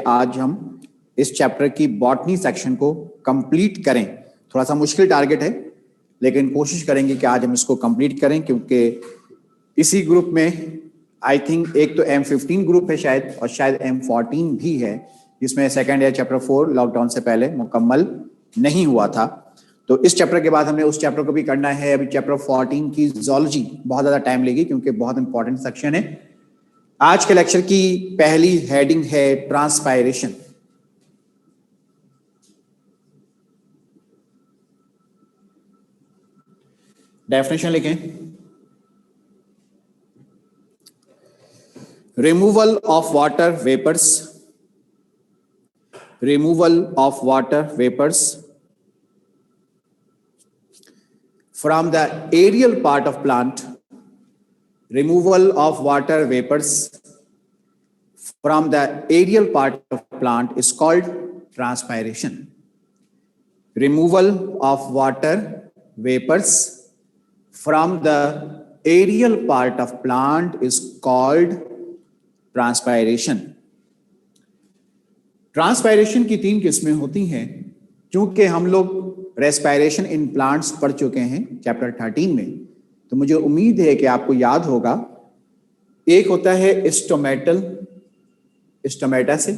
आज हम इस चैप्टर की बॉटनी सेक्शन को कंप्लीट करें। थोड़ा सा मुश्किल टारगेट है, लेकिन कोशिश करेंगे कि आज हम इसको कंप्लीट करें, क्योंकि इसी ग्रुप में आई थिंक एक तो M15 ग्रुप है शायद, और शायद M14 भी है, जिसमें सेकेंड ईयर चैप्टर 4 लॉकडाउन से पहले मुकम्मल नहीं हुआ था। तो इस चैप्टर के बाद हमने उस चैप्टर को भी करना है। अभी चैप्टर 14 की ज़ूलॉजी बहुत ज़्यादा टाइम लेगी, क्योंकि बहुत इंपॉर्टेंट सेक्शन है। आज के लेक्चर की पहली हेडिंग है ट्रांसपायरेशन। डेफिनेशन लिखें। Removal of water vapours, removal of water vapors from the aerial part of plant, removal of water vapors from the aerial part of plant is called transpiration. Removal of water vapors from the aerial part of plant is called transpiration. Transpiration की 3 किस्में होती हैं। चूंकि हम लोग respiration in plants पढ़ चुके हैं चैप्टर 13 में, तो मुझे उम्मीद है कि आपको याद होगा। एक होता है स्टोमेटल, स्टोमेटा से,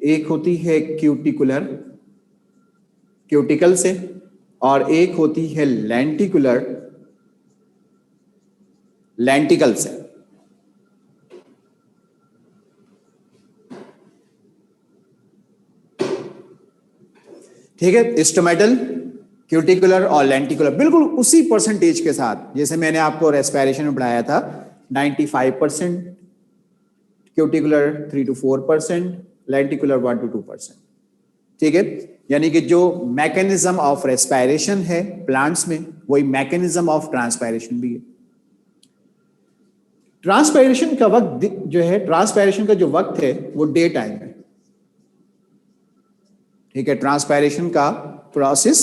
एक होती है क्यूटिकुलर, क्यूटिकल से, और एक होती है लेंटिकुलर, लेंटिकल से। ठीक है, स्टोमेटल, क्यूटिकुलर और लेंटिकुलर बिल्कुल उसी परसेंटेज के साथ जैसे मैंने आपको रेस्पिरेशन में पढ़ाया था। 95% क्यूटिकुलर, 3 to 4%, लेंटिकुलर 1 to 2%। ठीक है, यानी कि जो मैकेनिज्म ऑफ रेस्पिरेशन है प्लांट्स में, वही मैकेनिज्म ऑफ ट्रांसपायरेशन भी है। ट्रांसपायरेशन का वक्त जो है, ट्रांसपायरेशन का जो वक्त है वो डे टाइम है। ठीक है, ट्रांसपायरेशन का प्रोसेस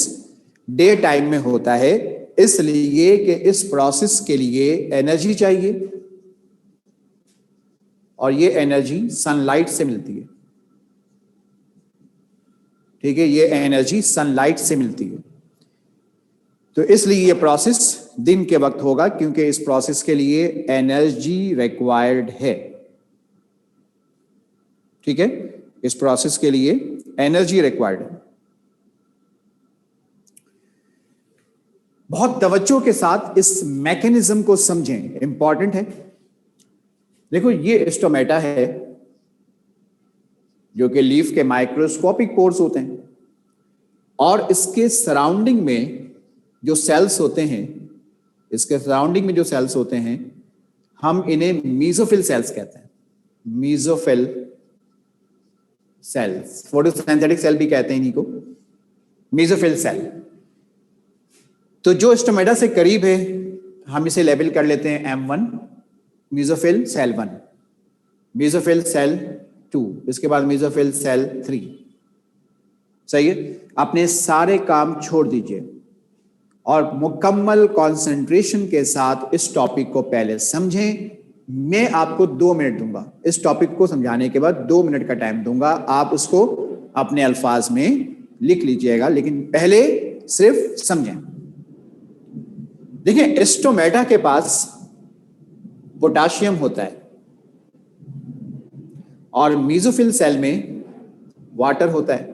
डे टाइम में होता है, इसलिए कि इस प्रोसेस के लिए एनर्जी चाहिए, और ये एनर्जी सनलाइट से मिलती है। ठीक है, ये एनर्जी सनलाइट से मिलती है, तो इसलिए ये प्रोसेस दिन के वक्त होगा, क्योंकि इस प्रोसेस के लिए एनर्जी रिक्वायर्ड है। ठीक है, इस प्रोसेस के लिए एनर्जी रिक्वायर्ड है। बहुत तवज्जो के साथ इस मैकेनिज्म को समझें, इंपॉर्टेंट है। देखो, ये स्टोमेटा है, जो कि लीफ के माइक्रोस्कोपिक पोर्स होते हैं, और इसके सराउंडिंग में जो सेल्स होते हैं, इसके सराउंडिंग में जो सेल्स होते हैं, हम इन्हें मीजोफिल सेल्स कहते हैं। मीजोफिल सेल्स, फोटोसिंथेटिक सेल भी कहते हैं इन्हीं को, मीजोफिल सेल। तो जो स्टोमेटा से करीब है, हम इसे लेबल कर लेते हैं M1, mesophyll cell 1, mesophyll cell 2, इसके बाद मीजोफिल सेल 3। सही है, अपने सारे काम छोड़ दीजिए और मुकम्मल कंसंट्रेशन के साथ इस टॉपिक को पहले समझें। मैं आपको 2 मिनट दूंगा, इस टॉपिक को समझाने के बाद 2 मिनट का टाइम दूंगा, आप उसको अपने अल्फाज में लिख लीजिएगा, लेकिन पहले सिर्फ समझें। देखिए, स्टोमेटा के पास पोटाशियम होता है, और मीजोफिल सेल में वाटर होता है।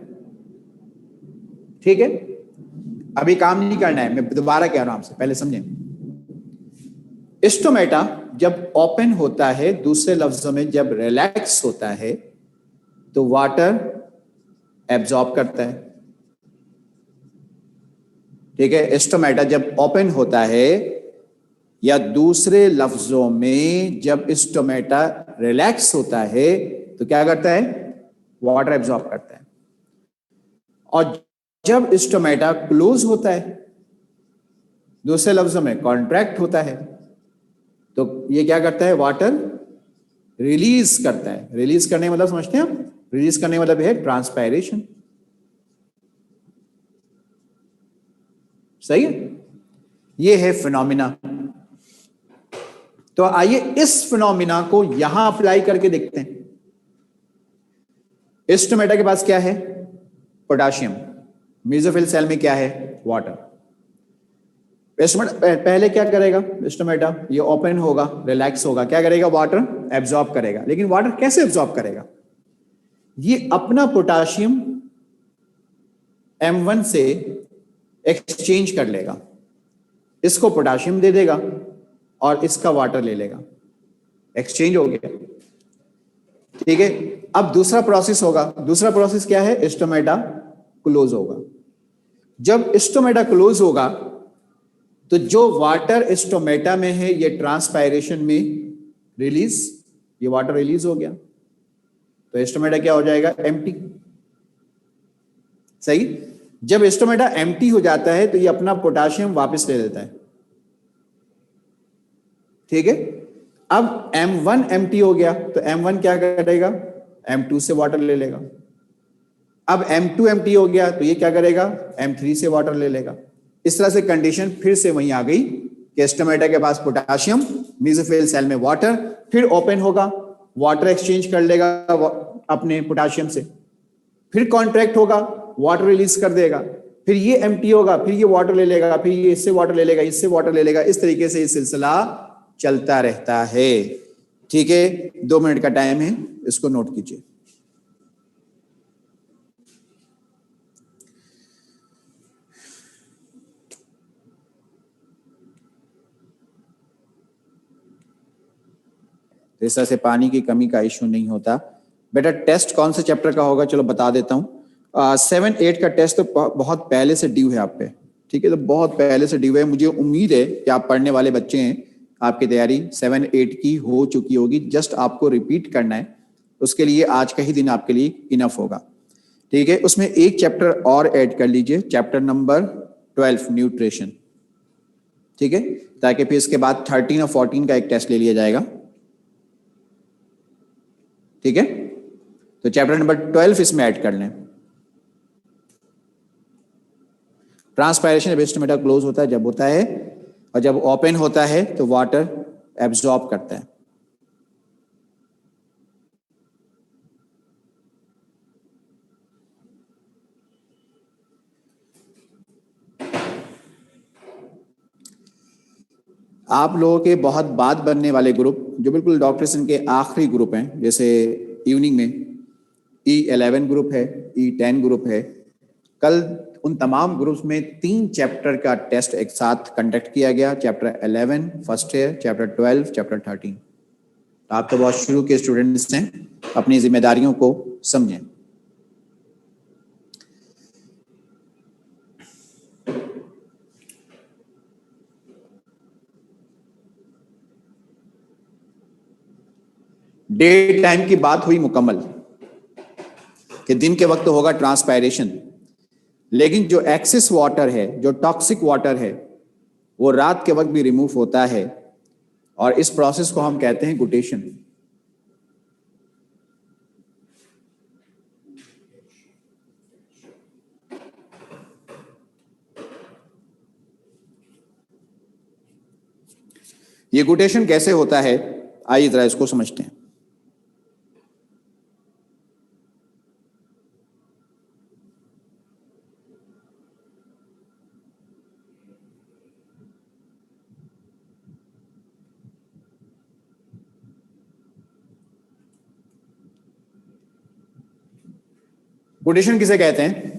ठीक है, अभी काम नहीं करना है, मैं दोबारा कह रहा हूं आपसे, पहले समझें। स्टोमेटा जब ओपन होता है, दूसरे लफ्जों में जब रिलैक्स होता है, तो वाटर एब्जॉर्ब करता है। ठीक है, स्टोमेटा जब ओपन होता है, या दूसरे लफ्जों में जब स्टोमेटा रिलैक्स होता है, तो क्या करता है? वाटर एब्जॉर्ब करता है। और जब स्टोमेटा क्लोज होता है, दूसरे लफ्जों में कॉन्ट्रैक्ट होता है, तो ये क्या करता है? वाटर रिलीज करता है। रिलीज करने का मतलब समझते हैं आप? रिलीज करने का मतलब है ट्रांसपायरेशन। सही है, ये है फिनोमिना। तो आइए इस फिनोमिना को यहां अप्लाई करके देखते हैं। स्टोमेटा के पास क्या है? पोटाशियम। मेसोफिल सेल में क्या है? वाटर। पहले क्या करेगा स्टोमेटा? ये ओपन होगा, रिलैक्स होगा, क्या करेगा? वाटर एब्जॉर्ब करेगा। लेकिन वाटर कैसे एब्जॉर्ब करेगा? ये अपना पोटाशियम M1 से एक्सचेंज कर लेगा, इसको पोटाशियम दे देगा और इसका वाटर ले लेगा, एक्सचेंज हो गया। ठीक है, अब दूसरा प्रोसेस होगा। दूसरा प्रोसेस क्या है? स्टोमेटा क्लोज होगा। जब स्टोमेटा क्लोज होगा तो जो वाटर स्टोमेटा में है ये ट्रांसपायरेशन में रिलीज, ये वाटर रिलीज हो गया, तो स्टोमेटा क्या हो जाएगा? एम्प्टी। सही। जब स्टोमेटा एम्प्टी हो जाता है तो ये अपना पोटाशियम वापस ले लेता है। ठीक है, अब M1 एम्प्टी हो गया तो M1 क्या करेगा? M2 से वाटर ले लेगा। अब M2 एम्प्टी हो गया तो ये क्या करेगा? M3 से वाटर ले लेगा। इस तरह से कंडीशन फिर से वहीं आ गई कि स्टोमेटा के पास पोटाशियम, मेसोफिल सेल में वाटर, फिर ओपन होगा, वाटर एक्सचेंज कर लेगा अपने पोटाशियम से, फिर कॉन्ट्रैक्ट होगा, वाटर रिलीज कर देगा, फिर ये एम्प्टी होगा, फिर ये वाटर ले लेगा, फिर ये इससे वाटर ले लेगा, इससे वाटर ले लेगा। इस तरीके से ये सिलसिला चलता रहता है। ठीक है, 2 मिनट का टाइम है, इसको नोट कीजिए। इस तरह से पानी की कमी का इश्यू नहीं होता। बेटा टेस्ट कौन से चैप्टर का होगा? चलो बता देता हूँ। 7-8 का टेस्ट तो बहुत पहले से ड्यू है आप पे। ठीक है, तो बहुत पहले से ड्यू है। मुझे उम्मीद है कि आप पढ़ने वाले बच्चे हैं, आपकी तैयारी 7-8 की हो चुकी होगी। जस्ट आपको रिपीट करना है, उसके लिए आज का ही दिन आपके लिए इनफ होगा। ठीक है, उसमें एक चैप्टर और ऐड कर लीजिए, चैप्टर नंबर 12 न्यूट्रिशन। ठीक है, ताकि फिर इसके बाद 13 और 14 का एक टेस्ट ले लिया जाएगा। ठीक है, तो चैप्टर नंबर 12 इसमें ऐड कर लें। ट्रांसपायरेशन स्टोमेटा क्लोज होता है जब होता है, और जब ओपन होता है तो वाटर एब्जॉर्ब करता है। आप लोगों के बहुत बाद बनने वाले ग्रुप जो बिल्कुल डॉक्टरेशन के आखिरी ग्रुप हैं, जैसे इवनिंग में E11 ग्रुप है, E10 ग्रुप है, कल उन तमाम ग्रुप्स में 3 चैप्टर का टेस्ट एक साथ कंडक्ट किया गया। Chapter 11 first year, chapter 12, chapter 13। आप तो बहुत शुरू के स्टूडेंट्स हैं, अपनी जिम्मेदारियों को समझें। डे टाइम की बात हुई मुकम्मल कि दिन के वक्त होगा ट्रांसपायरेशन, लेकिन जो एक्सेस वाटर है, जो टॉक्सिक वाटर है, वो रात के वक्त भी रिमूव होता है, और इस प्रोसेस को हम कहते हैं गुटेशन। ये गुटेशन कैसे होता है, आइए जरा इसको समझते हैं। गुटेशन किसे कहते हैं?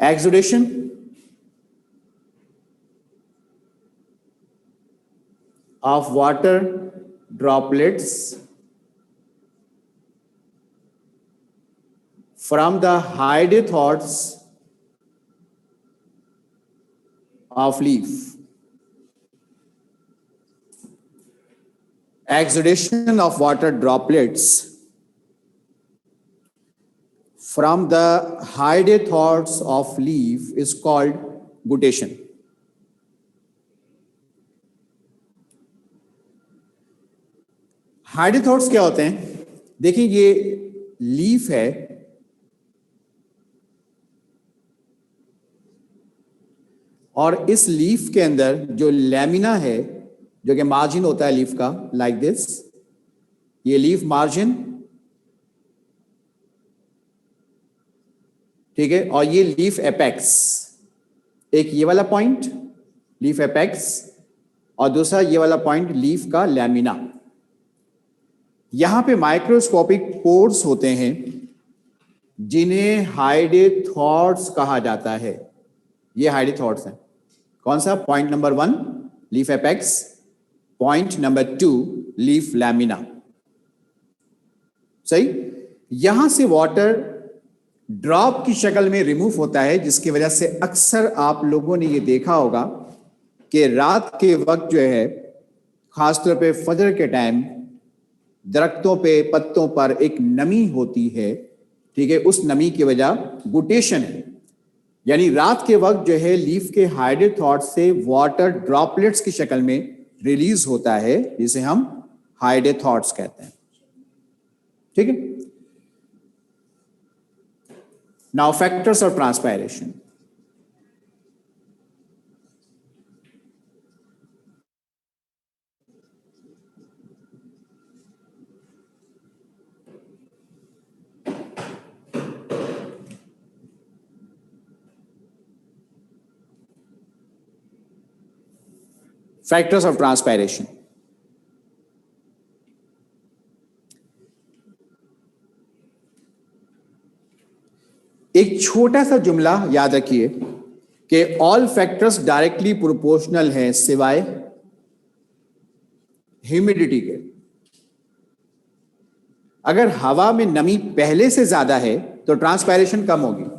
Exudation of water droplets from the hydrothords of leaf. Exudation of water droplets from the hydrothords of leaf is called guttation. हाइड्रोथॉट्स क्या होते हैं? देखिए, ये लीफ है, और इस लीफ के अंदर जो लैमिना है, जो कि मार्जिन होता है लीफ का, लाइक दिस, ये लीफ मार्जिन, ठीक है, और ये लीफ एपेक्स, एक ये वाला पॉइंट लीफ एपेक्स और दूसरा ये वाला पॉइंट लीफ का लैमिना। यहां पे माइक्रोस्कोपिक पोर्स होते हैं जिन्हें हाइडेथॉट्स कहा जाता है। ये हाइडेथॉट्स हैं। कौन सा? Point number 1 leaf apex, point number 2 leaf lamina. सही। यहां से वाटर ड्रॉप की शक्ल में रिमूव होता है, जिसकी वजह से अक्सर आप लोगों ने ये देखा होगा कि रात के वक्त जो है, खासतौर पे फजर के टाइम, दरख्तों पे पत्तों पर एक नमी होती है, ठीक है, उस नमी की वजह गुटेशन है, यानी रात के वक्त जो है लीफ के हाइडेथॉट से वाटर ड्रॉपलेट्स की शक्ल में रिलीज होता है, जिसे हम हाइडेथॉट्स कहते हैं। ठीक है। Now factors of transpiration. Factors of transpiration. एक छोटा सा जुमला याद रखिए कि ऑल फैक्टर्स डायरेक्टली प्रोपोर्शनल है सिवाय ह्यूमिडिटी के। अगर हवा में नमी पहले से ज्यादा है तो ट्रांसपायरेशन कम होगी।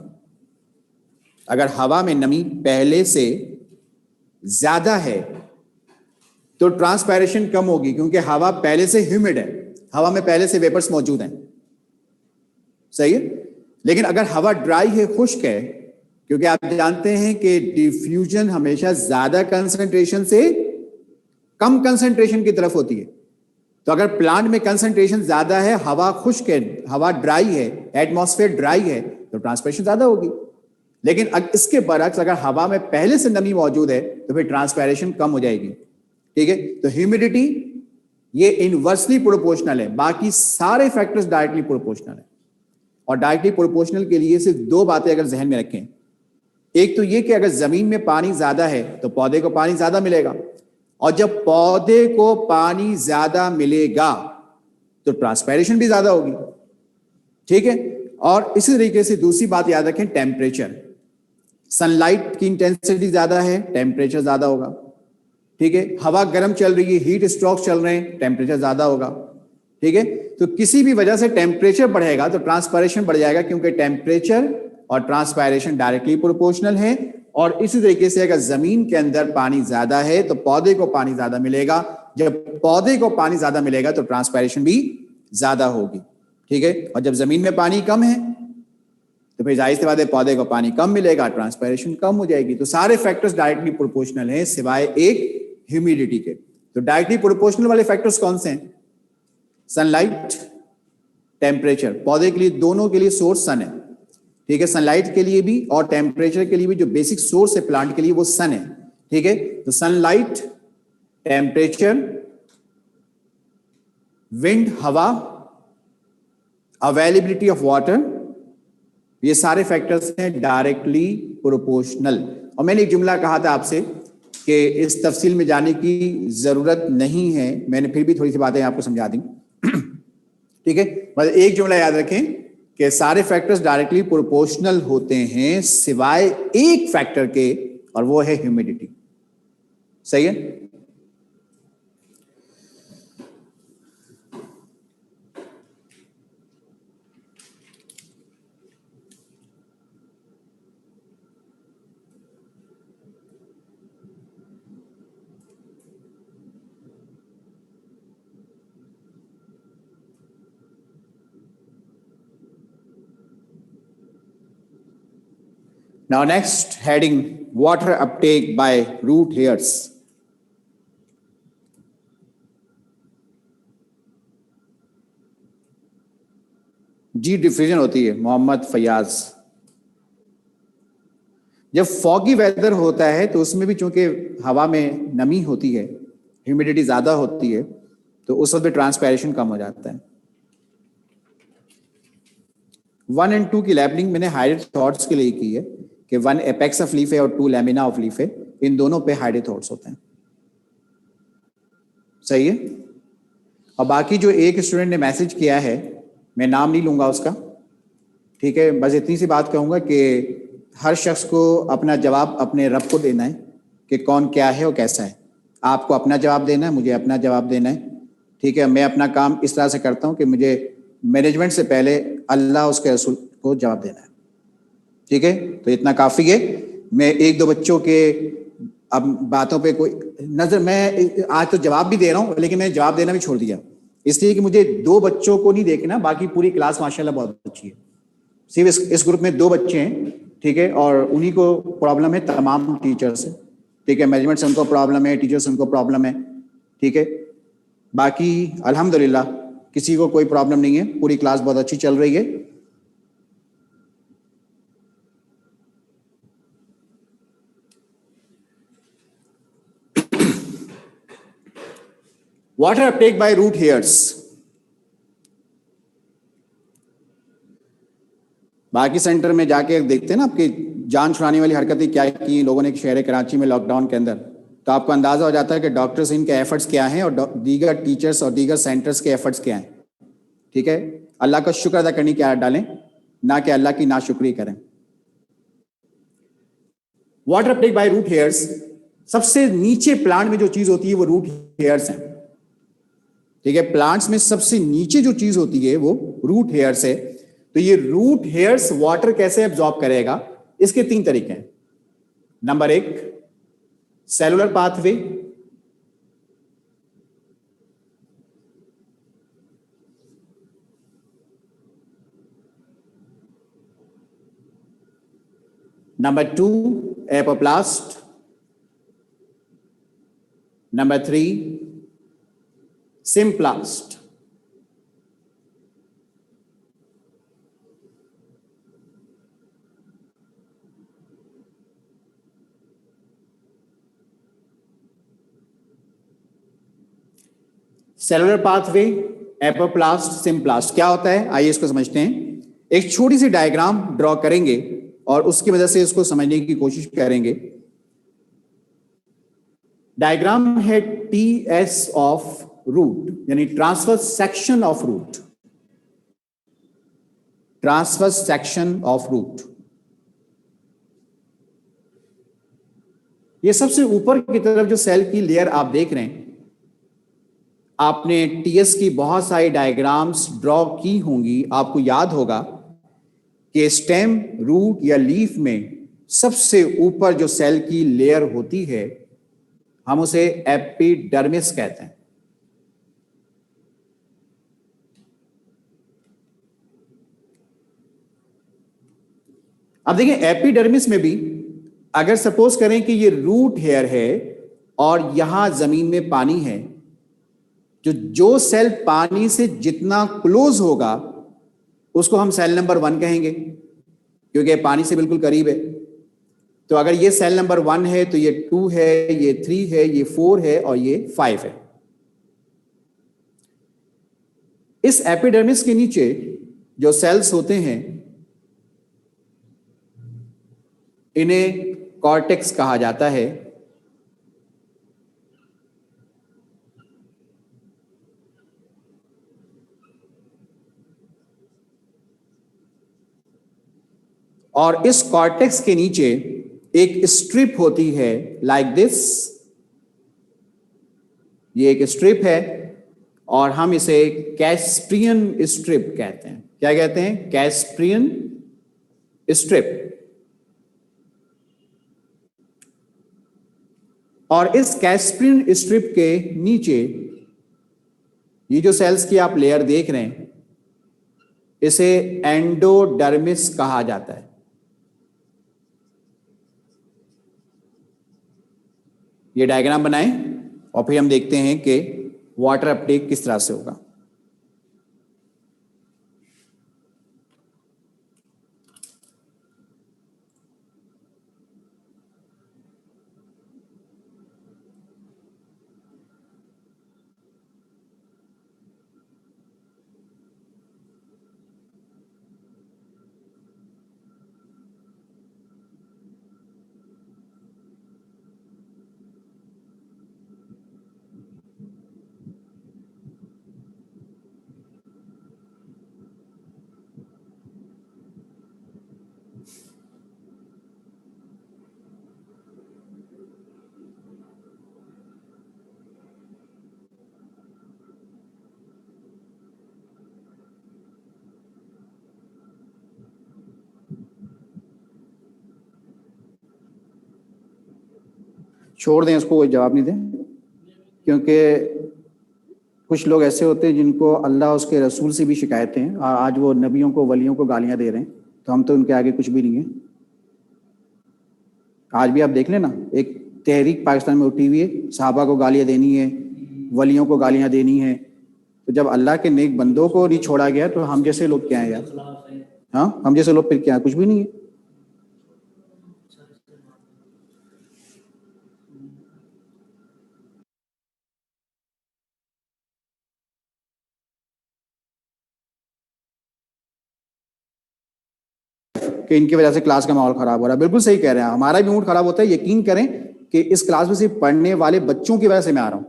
अगर हवा में नमी पहले से ज्यादा है तो ट्रांसपायरेशन कम होगी, क्योंकि हवा पहले से ह्यूमिड है, हवा में पहले से वेपर्स मौजूद हैं। सही है। लेकिन अगर हवा ड्राई है, खुश्क है, क्योंकि आप जानते हैं कि डिफ्यूजन हमेशा ज्यादा कंसंट्रेशन से कम कंसंट्रेशन की तरफ होती है, तो अगर प्लांट में कंसंट्रेशन ज्यादा है, हवा खुश्क है, हवा ड्राई है, एटमॉस्फेयर ड्राई है, तो ट्रांसपायरेशन ज्यादा होगी। लेकिन इसके बरक्स अगर हवा में पहले से नमी मौजूद है तो फिर ट्रांसपायरेशन कम हो जाएगी। ठीक है। तो ह्यूमिडिटी ये इनवर्सली प्रोपोर्शनल है, बाकी सारे फैक्टर्स डायरेक्टली प्रोपोर्शनल है। और डायरेक्टली प्रोपोर्शनल के लिए सिर्फ दो बातें अगर जहन में रखें, एक तो ये कि अगर जमीन में पानी ज्यादा है तो पौधे को पानी ज्यादा मिलेगा, और जब पौधे को पानी ज्यादा मिलेगा तो ट्रांसपायरेशन भी ज्यादा होगी। ठीक है। और इसी तरीके से दूसरी बात याद रखें, टेम्परेचर। सनलाइट की इंटेंसिटी ज्यादा है, टेम्परेचर ज्यादा होगा। ठीक है। हवा गर्म चल रही है, हीट स्ट्रोक चल रहे हैं, टेम्परेचर ज्यादा होगा। ठीक है। तो किसी भी वजह से टेम्परेचर बढ़ेगा तो ट्रांसपायरेशन बढ़ जाएगा, क्योंकि टेम्परेचर और ट्रांसपायरेशन डायरेक्टली प्रोपोर्शनल है। और इसी तरीके से अगर जमीन के अंदर पानी ज्यादा है तो पौधे को पानी ज्यादा मिलेगा, जब पौधे को पानी ज्यादा मिलेगा तो ट्रांसपायरेशन भी ज्यादा होगी। ठीक है। और जब जमीन में पानी कम है तो फिर जाहिर सी बात है पौधे को पानी कम मिलेगा, ट्रांसपायरेशन कम हो जाएगी। तो सारे फैक्टर्स डायरेक्टली प्रोपोर्शनल हैं सिवाय एक ह्यूमिडिटी के। तो डायरेक्टली प्रोपोर्शनल वाले फैक्टर्स कौन से हैं? Sunlight, temperature. पौधे के लिए, दोनों के लिए सोर्स सन है। ठीक है। सनलाइट के लिए भी और टेम्परेचर के लिए भी जो बेसिक सोर्स है प्लांट के लिए वो सन है। ठीक है। तो सनलाइट, टेम्परेचर, विंड, हवा, अवेलेबिलिटी ऑफ वाटर, ये सारे फैक्टर्स हैं डायरेक्टली प्रोपोर्शनल। और मैंने एक जुमला कहा था आपसे कि इस तफसील में जाने की जरूरत नहीं है, मैंने फिर भी थोड़ी सी बातें आपको समझा दी। ठीक है। मतलब एक जुमला याद रखें कि सारे फैक्टर्स डायरेक्टली प्रोपोर्शनल होते हैं सिवाय एक फैक्टर के, और वो है ह्यूमिडिटी। सही है। Now next heading, water uptake by root hairs. जी डिफ्यूजन होती है, मोहम्मद फयाज। जब फॉगी वेदर होता है तो उसमें भी चूंकि हवा में नमी होती है, ह्यूमिडिटी ज्यादा होती है, तो उस वक्त भी ट्रांसपैरेशन कम हो जाता है। 1 और 2 की लेबलिंग मैंने हाइड्रेट थॉट्स के लिए की है कि 1 एपेक्स ऑफ लीफ है और 2 लैमिना ऑफ लीफ है, इन दोनों पे हाइड्रेट थॉट्स होते हैं। सही है। और बाकी जो एक स्टूडेंट ने मैसेज किया है, मैं नाम नहीं लूंगा उसका, ठीक है, बस इतनी सी बात कहूंगा कि हर शख्स को अपना जवाब अपने रब को देना है कि कौन क्या है और कैसा है। आपको अपना जवाब देना है, मुझे अपना जवाब देना है, ठीक है। मैं अपना काम इस तरह से करता हूं कि मुझे मैनेजमेंट से पहले अल्लाह उसके रसूल को जवाब देना है, ठीक है। तो इतना काफ़ी है। मैं एक दो बच्चों के अब बातों पे कोई नजर, मैं आज तो जवाब भी दे रहा हूं, लेकिन मैंने जवाब देना भी छोड़ दिया, इसलिए कि मुझे 2 बच्चों को नहीं देखना, बाकी पूरी क्लास माशाल्लाह बहुत अच्छी है। सिर्फ इस ग्रुप में 2 बच्चे हैं, ठीक है, और उन्हीं को प्रॉब्लम है, तमाम टीचर से, ठीक है। मैनेजमेंट से उनको प्रॉब्लम है, टीचर से उनको प्रॉब्लम है, ठीक है। बाकी अल्हम्दुलिल्लाह किसी को कोई प्रॉब्लम नहीं है, पूरी क्लास बहुत अच्छी चल रही है। Water uptake by root hairs, बाकी सेंटर में जाके देखते हैं ना, आपकी जान छुड़ाने वाली हरकतें क्या की लोगों ने शहर कराची में लॉकडाउन के अंदर, तो आपको अंदाजा हो जाता है कि डॉक्टर्स इनके एफर्ट्स क्या हैं और दीगर टीचर्स और दीगर सेंटर्स के एफर्ट्स क्या हैं, ठीक है। अल्लाह का शुक्र अदा करने की आदत डालें, ना कि अल्लाह की नाशुक्री करें। Water uptake by root hairs, सबसे नीचे प्लांट में जो चीज होती है वो रूट हेयर्स हैं, ठीक है। प्लांट्स में सबसे नीचे जो चीज होती है वो रूट हेयर्स है। तो ये रूट हेयर्स वाटर कैसे एब्जॉर्ब करेगा, इसके 3 तरीके हैं। Number 1 cellular pathway, number 2 apoplast, number 3 symplast. Cellular pathway, apoplast, symplast क्या होता है, आइए इसको समझते हैं। एक छोटी सी डायग्राम ड्रॉ करेंगे और उसकी वजह से इसको समझने की कोशिश करेंगे। डायग्राम है टीएस ऑफ रूट, यानी transverse section of root, transverse section of root. ये सबसे ऊपर की तरफ जो सेल की लेयर आप देख रहे हैं, आपने टीएस की बहुत सारी डायग्राम्स ड्रॉ की होंगी, आपको याद होगा कि स्टेम, रूट या लीफ में सबसे ऊपर जो सेल की लेयर होती है, हम उसे एपिडर्मिस कहते हैं। अब देखिए एपिडर्मिस में भी अगर सपोज करें कि ये रूट हेयर है और यहां जमीन में पानी है, जो सेल पानी से जितना क्लोज होगा उसको हम सेल नंबर 1 कहेंगे, क्योंकि पानी से बिल्कुल करीब है। तो अगर ये सेल नंबर 1 है तो ये 2 है, ये 3 है, ये 4 है और ये 5 है। इस एपिडर्मिस के नीचे जो सेल्स होते हैं इन्हें कॉर्टेक्स कहा जाता है। और इस कॉर्टेक्स के नीचे एक स्ट्रिप होती है लाइक दिस, ये एक स्ट्रिप है और हम इसे कैस्प्रियन स्ट्रिप कहते हैं। क्या कहते हैं? कैस्प्रियन स्ट्रिप। और इस कैस्प्रियन स्ट्रिप के नीचे ये जो सेल्स की आप लेयर देख रहे हैं इसे एंडोडर्मिस कहा जाता है। ये डायग्राम बनाएं और फिर हम देखते हैं कि वाटर अपटेक किस तरह से होगा। छोड़ दें इसको, कोई जवाब नहीं दें, क्योंकि कुछ लोग ऐसे होते हैं जिनको अल्लाह उसके रसूल से भी शिकायतें हैं, और आज वो नबियों को वलियों को गालियां दे रहे हैं, तो हम तो उनके आगे कुछ भी नहीं है। आज भी आप देख लेना, एक तहरीक पाकिस्तान में उठी हुई है, सहाबा को गालियां देनी है, वलियों को गालियां देनी है। तो जब अल्लाह के नेक बंदों को नहीं छोड़ा गया तो हम जैसे लोग क्या हैं यार? हाँ, हम जैसे लोग फिर क्या है? कुछ भी नहीं है। कि इनकी वजह से क्लास का माहौल खराब हो रहा है। बिल्कुल सही कह रहे हैं, हमारा भी मूड खराब होता है। यकीन करें कि इस क्लास में सिर्फ पढ़ने वाले बच्चों की वजह से मैं आ रहा हूं।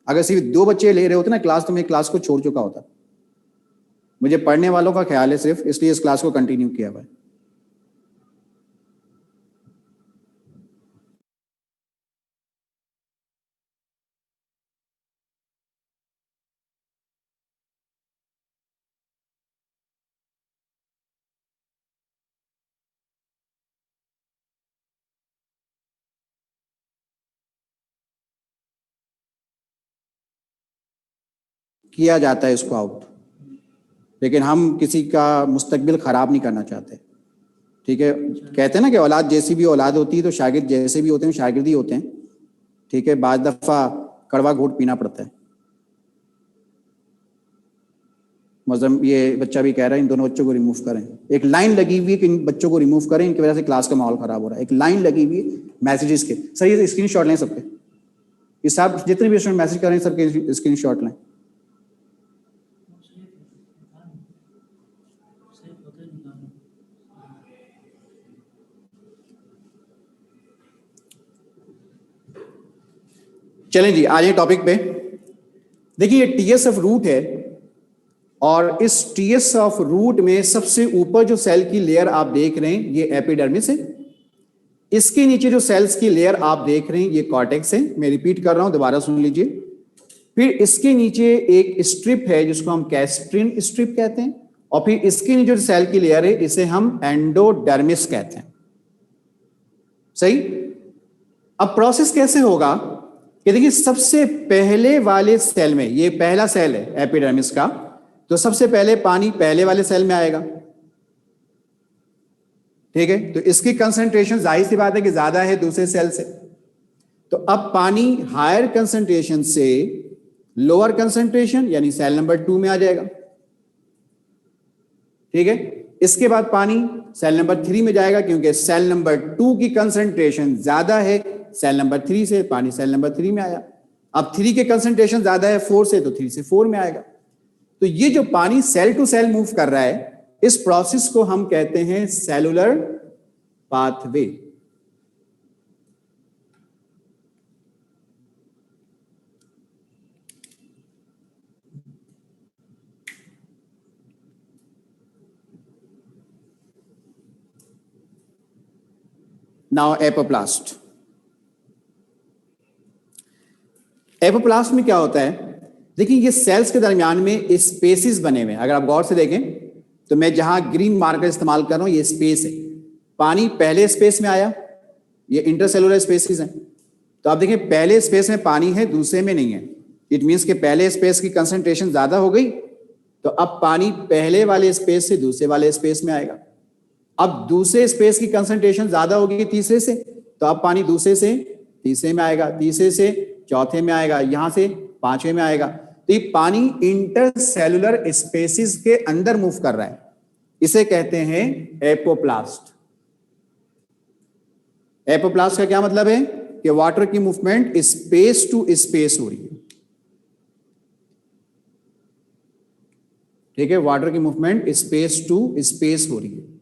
अगर सिर्फ 2 बच्चे ले रहे होते ना क्लास, तो मैं क्लास को छोड़ चुका होता। मुझे पढ़ने वालों का ख्याल है सिर्फ, इसलिए इस क्लास को कंटिन्यू किया हुआ है। किया जाता है इसको आउट, लेकिन हम किसी का मुस्तकबिल खराब नहीं करना चाहते। ठीक है, कहते हैं ना कि औलाद जैसी भी औलाद होती है, तो शागिर्द जैसे भी होते हैं शागिर्द ही होते हैं। ठीक है, बाद दफा कड़वा घूंट पीना पड़ता है। मौजम ये बच्चा भी कह रहा है इन दोनों बच्चों को रिमूव करें। एक लाइन लगी हुई है कि इन बच्चों को रिमूव करें, इनकी वजह से क्लास का माहौल खराब हो रहा है। एक लाइन लगी हुई है मैसेजेस के। सर ये स्क्रीन शॉट लें सबके, ये सब जितने भी स्टूडेंट मैसेज कर रहे हैं सबके स्क्रीन शॉट लें। चलें जी, आ जाए टॉपिक पे। देखिए ये टीएस ऑफ रूट है, और इस टीएस ऑफ रूट में सबसे ऊपर जो सेल की लेयर आप देख रहे हैं ये एपिडर्मिस है। इसके नीचे जो सेल्स की लेयर आप देख रहे हैं ये कॉर्टेक्स है। मैं रिपीट कर रहा हूं, दोबारा सुन लीजिए। फिर इसके नीचे एक स्ट्रिप है जिसको हम कैस्प्रिन स्ट्रिप कहते हैं, और फिर इसके नीचे जो सेल की लेयर है इसे हम एंडोडर्मिस कहते हैं। सही। अब प्रोसेस कैसे होगा कि देखिए सबसे पहले वाले सेल में, ये पहला सेल है एपिडर्मिस का, तो सबसे पहले पानी पहले वाले सेल में आएगा। ठीक है, तो इसकी कंसंट्रेशन जाहिर सी बात है कि ज्यादा है दूसरे सेल से। तो अब पानी हायर कंसंट्रेशन से लोअर कंसंट्रेशन यानी सेल नंबर 2 में आ जाएगा। ठीक है, इसके बाद पानी सेल नंबर 3 में जाएगा, क्योंकि सेल नंबर 2 की कंसंट्रेशन ज्यादा है सेल नंबर 3 से, पानी सेल नंबर 3 में आया। अब 3 के कंसंट्रेशन ज्यादा है 4 से, तो 3 से 4 में आएगा। तो ये जो पानी सेल टू सेल मूव कर रहा है, इस प्रोसेस को हम कहते हैं cellular pathway. Now apoplast. Apoplast में क्या होता है? देखिए ये सेल्स के दरमियान में स्पेसेस बने हुए हैं। अगर आप गौर से देखें तो मैं जहां ग्रीन मार्कर इस्तेमाल कर रहा हूं ये स्पेस है। पानी पहले स्पेस में आया, ये इंटरसेलुलर स्पेसेस हैं। तो आप देखें पहले स्पेस में पानी है, दूसरे में नहीं है। इट मीन्स कि पहले स्पेस की कंसंट्रेशन ज्यादा हो गई, तो अब पानी पहले वाले स्पेस से दूसरे वाले स्पेस में आएगा। अब दूसरे स्पेस की कंसंट्रेशन ज्यादा होगी तीसरे से, तो अब पानी दूसरे से तीसरे में आएगा, तीसरे से चौथे में आएगा, यहां से पांचवें में आएगा। तो ये पानी इंटरसेलुलर स्पेसिस के अंदर मूव कर रहा है, इसे कहते हैं एपोप्लास्ट। एपोप्लास्ट का क्या मतलब है कि वाटर की मूवमेंट स्पेस टू स्पेस हो रही है। ठीक है, वाटर की मूवमेंट स्पेस टू स्पेस हो रही है।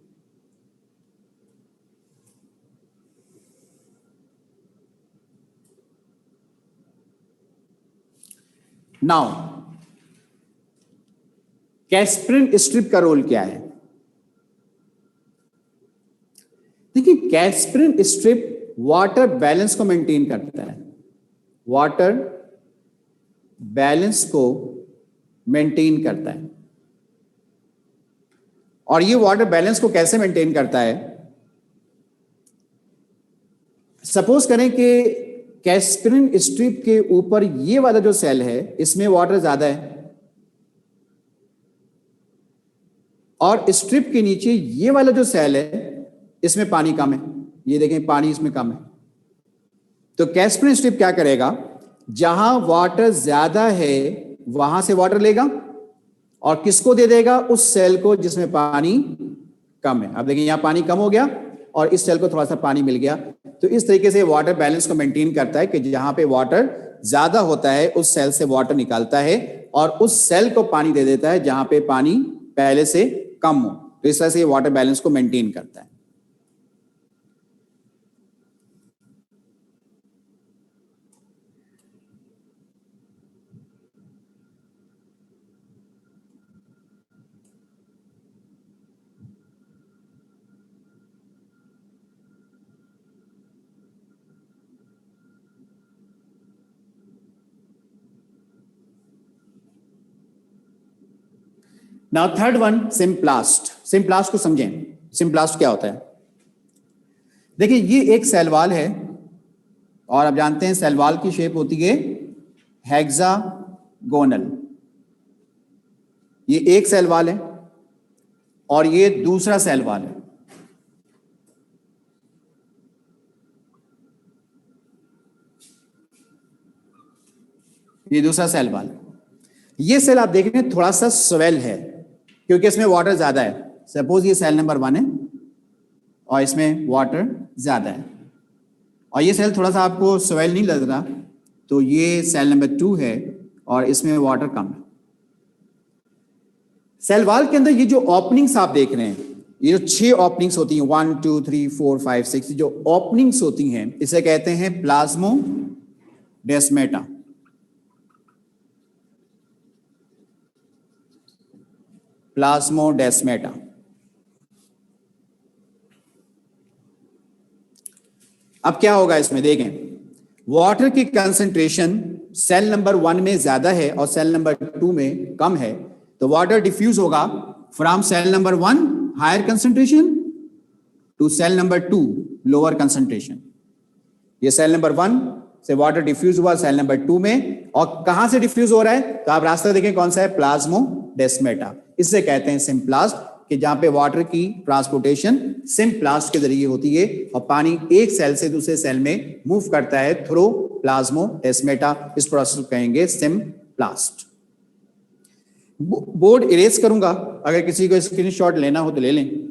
नाउ कैस्प्रिन स्ट्रिप का रोल क्या है? देखिए कैस्प्रिन स्ट्रिप वाटर बैलेंस को मेंटेन करता है, वाटर बैलेंस को मेंटेन करता है। और ये वाटर बैलेंस को कैसे मेंटेन करता है? सपोज करें कि कैस्परिन स्ट्रिप के ऊपर ये वाला जो सेल है इसमें वाटर ज्यादा है, और स्ट्रिप के नीचे ये वाला जो सेल है इसमें पानी कम है। ये देखें, पानी इसमें कम है। तो कैस्परिन स्ट्रिप क्या करेगा, जहां वाटर ज्यादा है वहां से वाटर लेगा और किसको दे देगा, उस सेल को जिसमें पानी कम है। अब देखिए यहां पानी कम हो गया और इस सेल को थोड़ा सा पानी मिल गया। तो इस तरीके से वाटर बैलेंस को मेंटेन करता है कि जहां पे वाटर ज्यादा होता है उस सेल से वाटर निकालता है और उस सेल को पानी दे देता है जहां पे पानी पहले से कम हो। तो इस तरह से वाटर बैलेंस को मेंटेन करता है। Now third one, symplast. Symplast को समझें, सिम्प्लास्ट क्या होता है। देखिए ये एक सेल वॉल है और आप जानते हैं सेल वॉल की शेप होती है हेक्सागोनल। ये एक सेल वॉल है और ये दूसरा सेल वॉल है। ये दूसरा सेल वॉल है। ये सेल आप देख रहे हैं थोड़ा सा स्वेल है क्योंकि इसमें वाटर ज्यादा है। सपोज ये सेल नंबर 1 है और इसमें वाटर ज्यादा है, और ये सेल थोड़ा सा आपको स्वेल नहीं लग रहा, तो ये सेल नंबर 2 है और इसमें वाटर कम है। सेल वॉल के अंदर ये जो ओपनिंग्स आप देख रहे हैं, ये जो 6 ओपनिंग्स होती हैं, 1 2 3 4 5 6, जो ओपनिंग्स होती हैं इसे कहते हैं प्लाज्मोडेस्माटा। प्लाज्मोडेस्माटा। अब क्या होगा इसमें, देखें वाटर की कंसंट्रेशन सेल नंबर 1 में ज्यादा है और सेल नंबर 2 में कम है, तो वाटर डिफ्यूज होगा from cell number 1 higher concentration to cell number 2 lower concentration. ये सेल नंबर 1 से वाटर डिफ्यूज हुआ सेल नंबर 2 में, और कहां से डिफ्यूज हो रहा है, तो आप रास्ता देखें कौन सा है, प्लाज्मोडेस्माटा। इससे कहते हैं सिम्प्लास्ट, कि जहां पे वाटर की ट्रांसपोर्टेशन सिम्प्लास्ट के जरिए होती है और पानी एक सेल से दूसरे सेल में मूव करता है थ्रू प्लाज्मोडेस्माटा। इस प्रोसेस को कहेंगे सिम्प्लास्ट। बोर्ड इरेज करूंगा, अगर किसी को स्क्रीनशॉट लेना हो तो ले लें।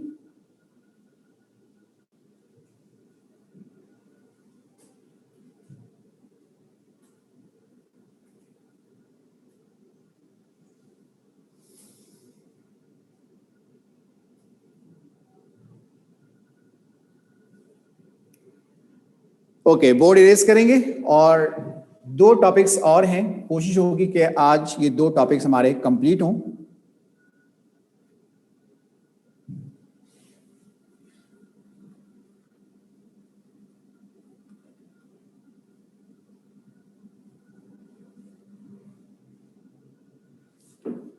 ओके, बोर्ड इरेज करेंगे और 2 टॉपिक्स और हैं। कोशिश होगी कि आज ये 2 टॉपिक्स हमारे कंप्लीट हों।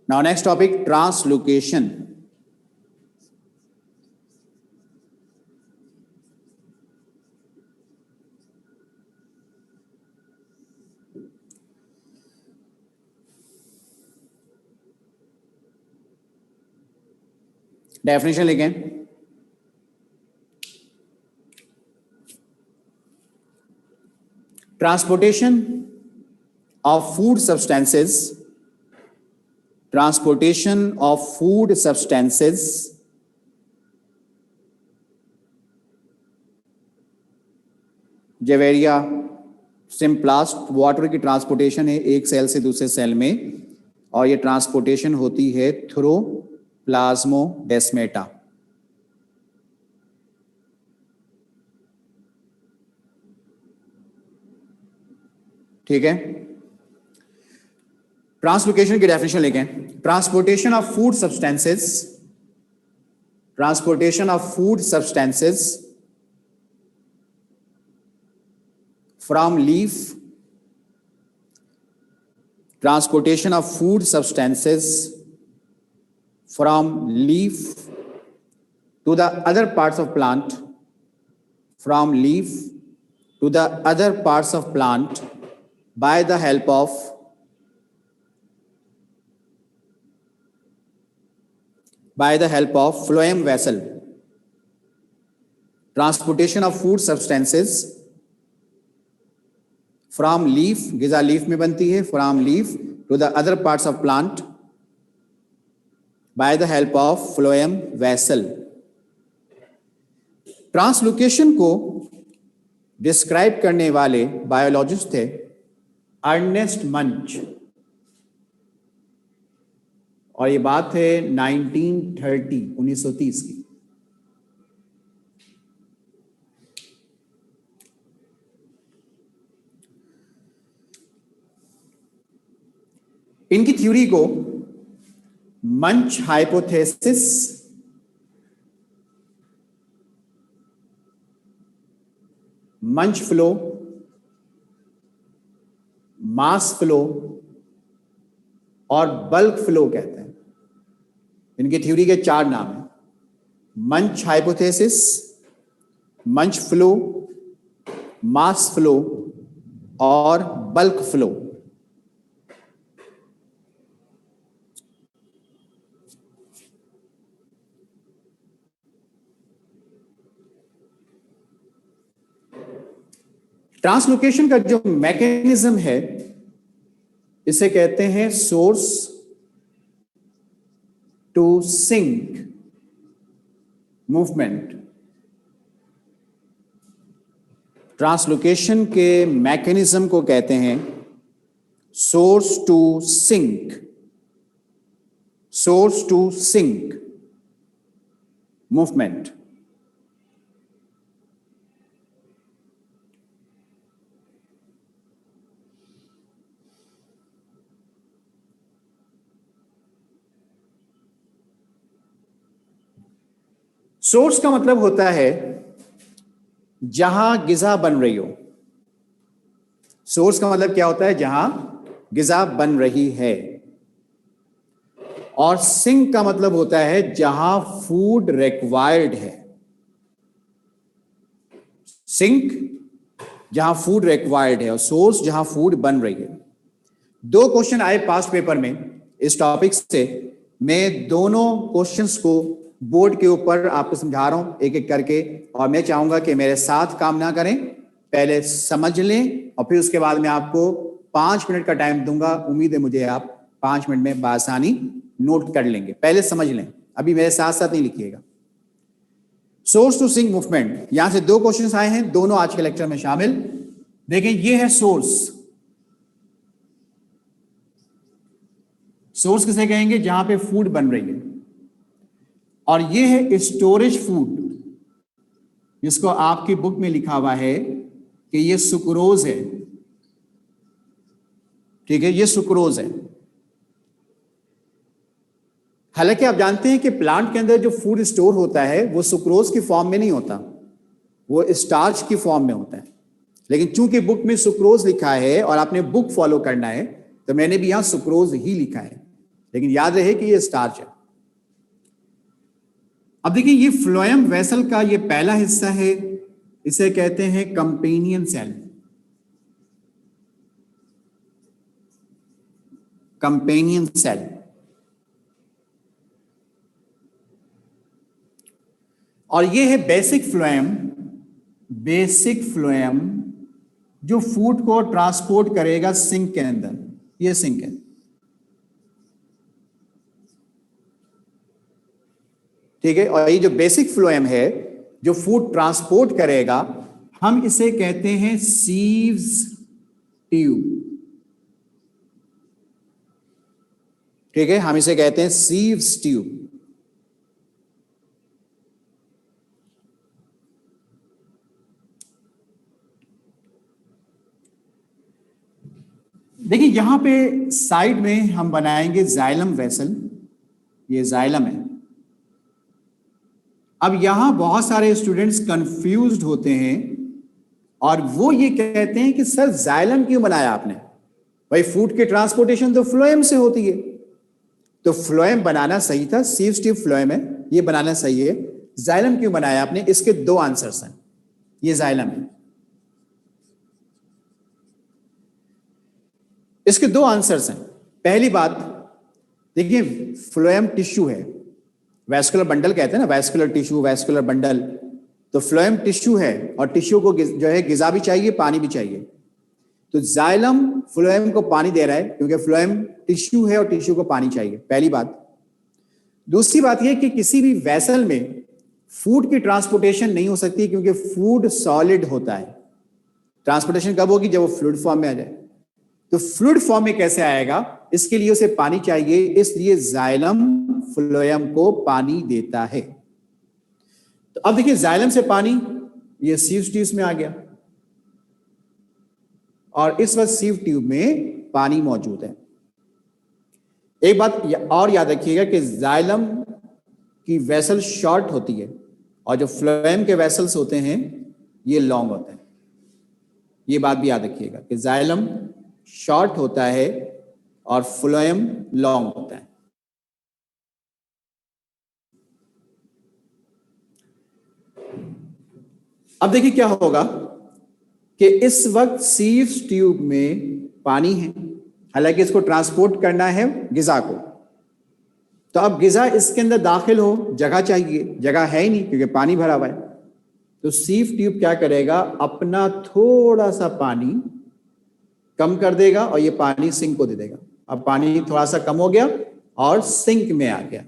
Now next topic, translocation. Definition लिखें। Transportation of food substances, transportation of food substances जेवेरिया सिम्प्लास्ट। वाटर की ट्रांसपोर्टेशन है एक सेल से दूसरे सेल में, और ये ट्रांसपोर्टेशन होती है थ्रू प्लाज्मोडेस्माटा। ठीक है, ट्रांसलोकेशन की डेफिनेशन लिखें। Transportation of food substances, transportation of food substances from leaf, transportation of food substances from leaf to the other parts of plant, from leaf to the other parts of plant by the help of phloem vessel. Transportation of food substances from leaf, गिजा leaf में बनती है, from leaf to the other parts of plant by the help of phloem vessel. Translocation को describe करने वाले biologist थे Ernest मंच, और ये बात है 1930 की। इनकी थ्योरी को मंच hypothesis, Munch flow, mass flow और बल्क फ्लो कहते हैं। इनकी थ्योरी के 4 नाम हैं: Munch hypothesis, Munch flow, mass flow और बल्क फ्लो। ट्रांसलोकेशन का जो मैकेनिज्म है इसे कहते हैं source to sink movement. Translocation के मैकेनिज्म को कहते हैं source to sink movement. Source का मतलब होता है जहां गिजा बन रही हो। सोर्स का मतलब क्या होता है? जहां गिजा बन रही है। और सिंक का मतलब होता है जहां फूड रिक्वायर्ड है। सिंक जहां फूड रिक्वायर्ड है और सोर्स जहां फूड बन रही है। 2 क्वेश्चन आए पास्ट पेपर में इस टॉपिक से। मैं दोनों क्वेश्चंस को बोर्ड के ऊपर आपको समझा रहा हूं एक एक करके, और मैं चाहूंगा कि मेरे साथ काम ना करें, पहले समझ लें और फिर उसके बाद मैं आपको 5 मिनट का टाइम दूंगा। उम्मीद है मुझे आप 5 मिनट में बासानी नोट कर लेंगे। पहले समझ लें, अभी मेरे साथ साथ नहीं लिखिएगा। सोर्स टू सिंक मूवमेंट, यहां से 2 क्वेश्चंस आए हैं, दोनों आज के लेक्चर में शामिल। देखें, ये है सोर्स। सोर्स किसे कहेंगे? जहां पे फूड बन रही है। और ये है स्टोरेज फूड, जिसको आपकी बुक में लिखा हुआ है कि ये सुक्रोज है। ठीक है, ये सुक्रोज है। हालांकि आप जानते हैं कि प्लांट के अंदर जो फूड स्टोर होता है वो सुक्रोज की फॉर्म में नहीं होता, वो स्टार्च की फॉर्म में होता है। लेकिन चूंकि बुक में सुक्रोज लिखा है और आपने बुक फॉलो करना है, तो मैंने भी यहां सुक्रोज ही लिखा है, लेकिन याद रहे कि ये स्टार्च है। अब देखिए, ये फ्लोएम वेसल का ये पहला हिस्सा है, इसे कहते हैं कंपेनियन सेल। Companion cell. और ये है बेसिक फ्लोएम। बेसिक फ्लोएम जो फूड को ट्रांसपोर्ट करेगा सिंक के अंदर। ये सिंक है, ठीक है। और ये जो बेसिक फ्लोएम है जो फूड ट्रांसपोर्ट करेगा, हम इसे कहते हैं सीव्स ट्यूब। ठीक है, हम इसे कहते हैं सीव्स ट्यूब। देखिए, यहां पे साइड में हम बनाएंगे जाइलम वेसल। ये जाइलम है। अब यहां बहुत सारे स्टूडेंट्स कंफ्यूज्ड होते हैं और वो ये कहते हैं कि सर जाइलम क्यों बनाया आपने? भाई फूड की ट्रांसपोर्टेशन तो फ्लोएम से होती है। तो फ्लोएम बनाना सही था, सीव्स ट्यूब फ्लोएम है, ये बनाना सही है। जाइलम क्यों बनाया आपने? इसके 2 आंसर्स हैं। ये जाइलम है। इसके दो आंसर्स हैं। पहली बात देखिए, फ्लोएम टिश्यू है, वैस्कुलर बंडल कहते हैं ना, वैस्कुलर टिश्यू, वैस्कुलर बंडल। तो फ्लोएम टिश्यू है और टिश्यू को जो है गिजा भी चाहिए, पानी भी चाहिए। तो जाइलम फ्लोएम को पानी दे रहा है क्योंकि फ्लोएम टिश्यू है और टिश्यू को पानी चाहिए, पहली बात। दूसरी बात यह कि किसी भी वेसल में फूड की ट्रांसपोर्टेशन नहीं हो सकती क्योंकि फूड सॉलिड होता है। ट्रांसपोर्टेशन कब होगी? जब वो फ्लूइड फॉर्म में आ जाए। तो फ्लूइड फॉर्म में कैसे आएगा? इसके लिए उसे पानी चाहिए, इसलिए जाइलम फ्लोएम को पानी देता है। तो अब देखिए, जाइलम से पानी ये सीव ट्यूब में आ गया और इस वक्त सीव ट्यूब में पानी मौजूद है। एक बात और याद रखिएगा कि जाइलम की वेसल शॉर्ट होती है और जो फ्लोएम के वेसल्स होते हैं ये लॉन्ग होते हैं। ये बात भी याद रखिएगा कि जाइलम शॉर्ट होता है और फ्लोएम लॉन्ग होता है। अब देखिए क्या होगा कि इस वक्त सीव ट्यूब में पानी है, हालांकि इसको ट्रांसपोर्ट करना है गिजा को। तो अब गिजा इसके अंदर दाखिल हो, जगह चाहिए, जगह है ही नहीं क्योंकि पानी भरा हुआ है। तो सीव ट्यूब क्या करेगा? अपना थोड़ा सा पानी कम कर देगा और ये पानी सिंक को दे देगा। अब पानी थोड़ा सा कम हो गया और सिंक में आ गया।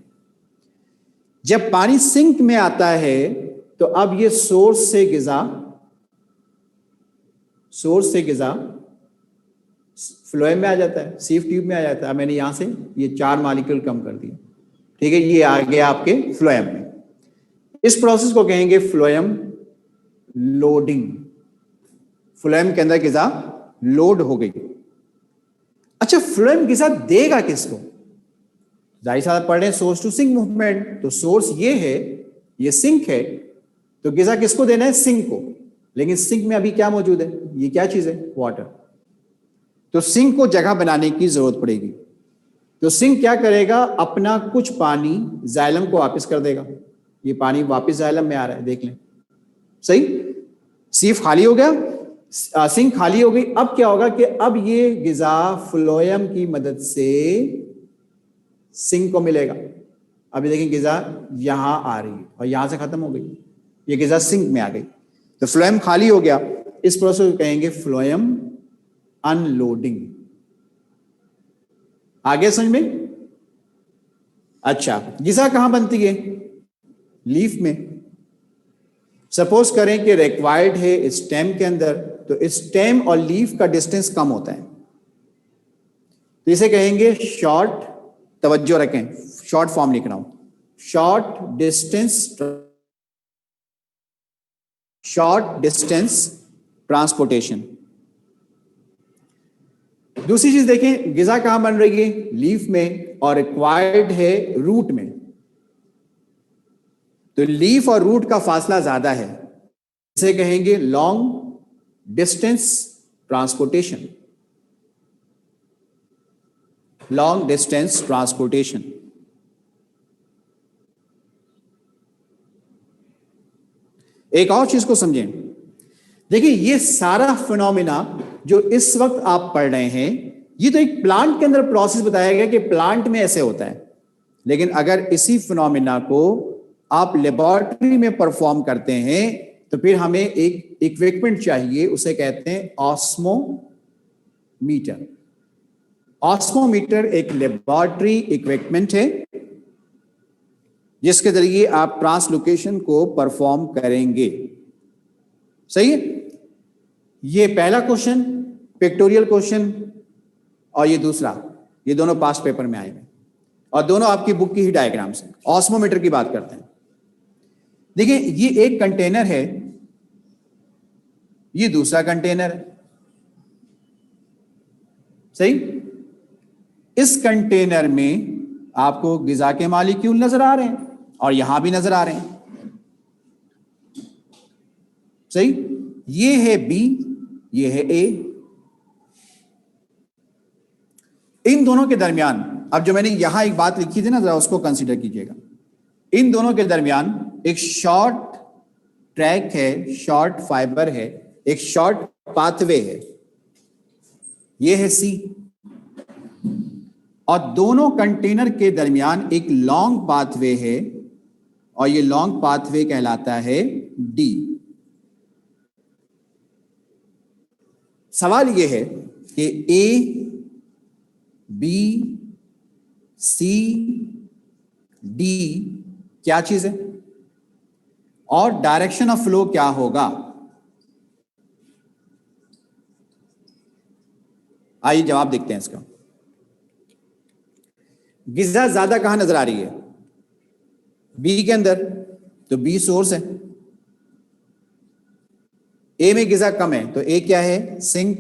जब पानी सिंक में आता है तो अब ये सोर्स से गिजा फ्लोएम में आ जाता है, सीव ट्यूब में आ जाता है। मैंने यहां से ये 4 मॉलिक्यूल कम कर दिए, ठीक है, ये आ गया आपके फ्लोएम में। इस प्रोसेस को कहेंगे फ्लोएम लोडिंग। फ्लोएम के अंदर गिजा लोड हो गई। अच्छा, फ्लोएम गिजा देगा किसको? जाहिर सा पढ़ रहे हैं सोर्स टू सिंक मूवमेंट, तो सोर्स ये है, ये सिंक है, तो गिजा किसको देना है? सिंक को। लेकिन सिंक में अभी क्या मौजूद है? ये क्या चीज है? वाटर। तो सिंक को जगह बनाने की जरूरत पड़ेगी। तो सिंक क्या करेगा? अपना कुछ पानी जाइलम को वापस कर देगा। ये पानी वापस जाइलम में आ रहा है, देख लें, सही। सीव खाली हो गया, सिंक खाली हो गई। अब क्या होगा कि अब ये गिजा फ्लोएम की मदद से सिंक को मिलेगा। अभी देखिए गिजा यहां आ रही है और यहां से खत्म हो गई, ये गिजा सिंक में आ गई। तो फ्लोएम खाली हो गया। इस प्रोसेस को कहेंगे फ्लोएम अनलोडिंग। आगे समझ में? अच्छा, गिजा कहां बनती है? लीफ में। सपोज करें कि रिक्वायर्ड है स्टेम के अंदर, तो स्टेम और लीफ का डिस्टेंस कम होता है, तो इसे कहेंगे शॉर्ट, तवज्जो रखें, शॉर्ट फॉर्म लिख रहा हूं, शॉर्ट डिस्टेंस ट्रांसपोर्टेशन। दूसरी चीज देखें, गिजा कहां बन रही है? लीफ में, और रिक्वायर्ड है रूट में। तो लीफ और रूट का फासला ज्यादा है, इसे कहेंगे long distance transportation. Long distance transportation. एक और चीज को समझें, देखिए ये सारा फिनोमिना जो इस वक्त आप पढ़ रहे हैं, ये तो एक प्लांट के अंदर प्रोसेस बताया गया कि प्लांट में ऐसे होता है। लेकिन अगर इसी फिनोमिना को आप लेबोरेटरी में परफॉर्म करते हैं तो फिर हमें एक इक्विपमेंट चाहिए, उसे कहते हैं ऑस्मोमीटर। ऑस्मोमीटर एक लेबोरेटरी इक्विपमेंट है जिसके जरिए आप ट्रांसलोकेशन को परफॉर्म करेंगे। सही है? ये पहला क्वेश्चन, पिक्टोरियल क्वेश्चन, और ये दूसरा, ये दोनों पास्ट पेपर में आए हैं और दोनों आपकी बुक की ही डायग्राम्स हैं। ऑस्मोमीटर की बात करते हैं। देखिए ये एक कंटेनर है, ये दूसरा कंटेनर है, सही। इस कंटेनर में आपको गिजा के मॉलिक्यूल नजर आ रहे हैं और यहां भी नजर आ रहे हैं, सही। ये है बी, ये है ए। इन दोनों के दरमियान, अब जो मैंने यहां एक बात लिखी थी ना, जरा उसको कंसीडर कीजिएगा। इन दोनों के दरमियान एक शॉर्ट ट्रैक है, शॉर्ट फाइबर है, एक शॉर्ट पाथवे है। ये है सी, और दोनों कंटेनर के दरमियान एक लॉन्ग पाथवे है और ये लॉन्ग पाथवे कहलाता है डी। सवाल ये है कि ए, बी, सी, डी क्या चीज है और डायरेक्शन ऑफ फ्लो क्या होगा? आइए जवाब देखते हैं इसका। गिजा ज्यादा कहां नजर आ रही है? बी के अंदर, तो बी सोर्स है। ए में गिजा कम है, तो ए क्या है? सिंक।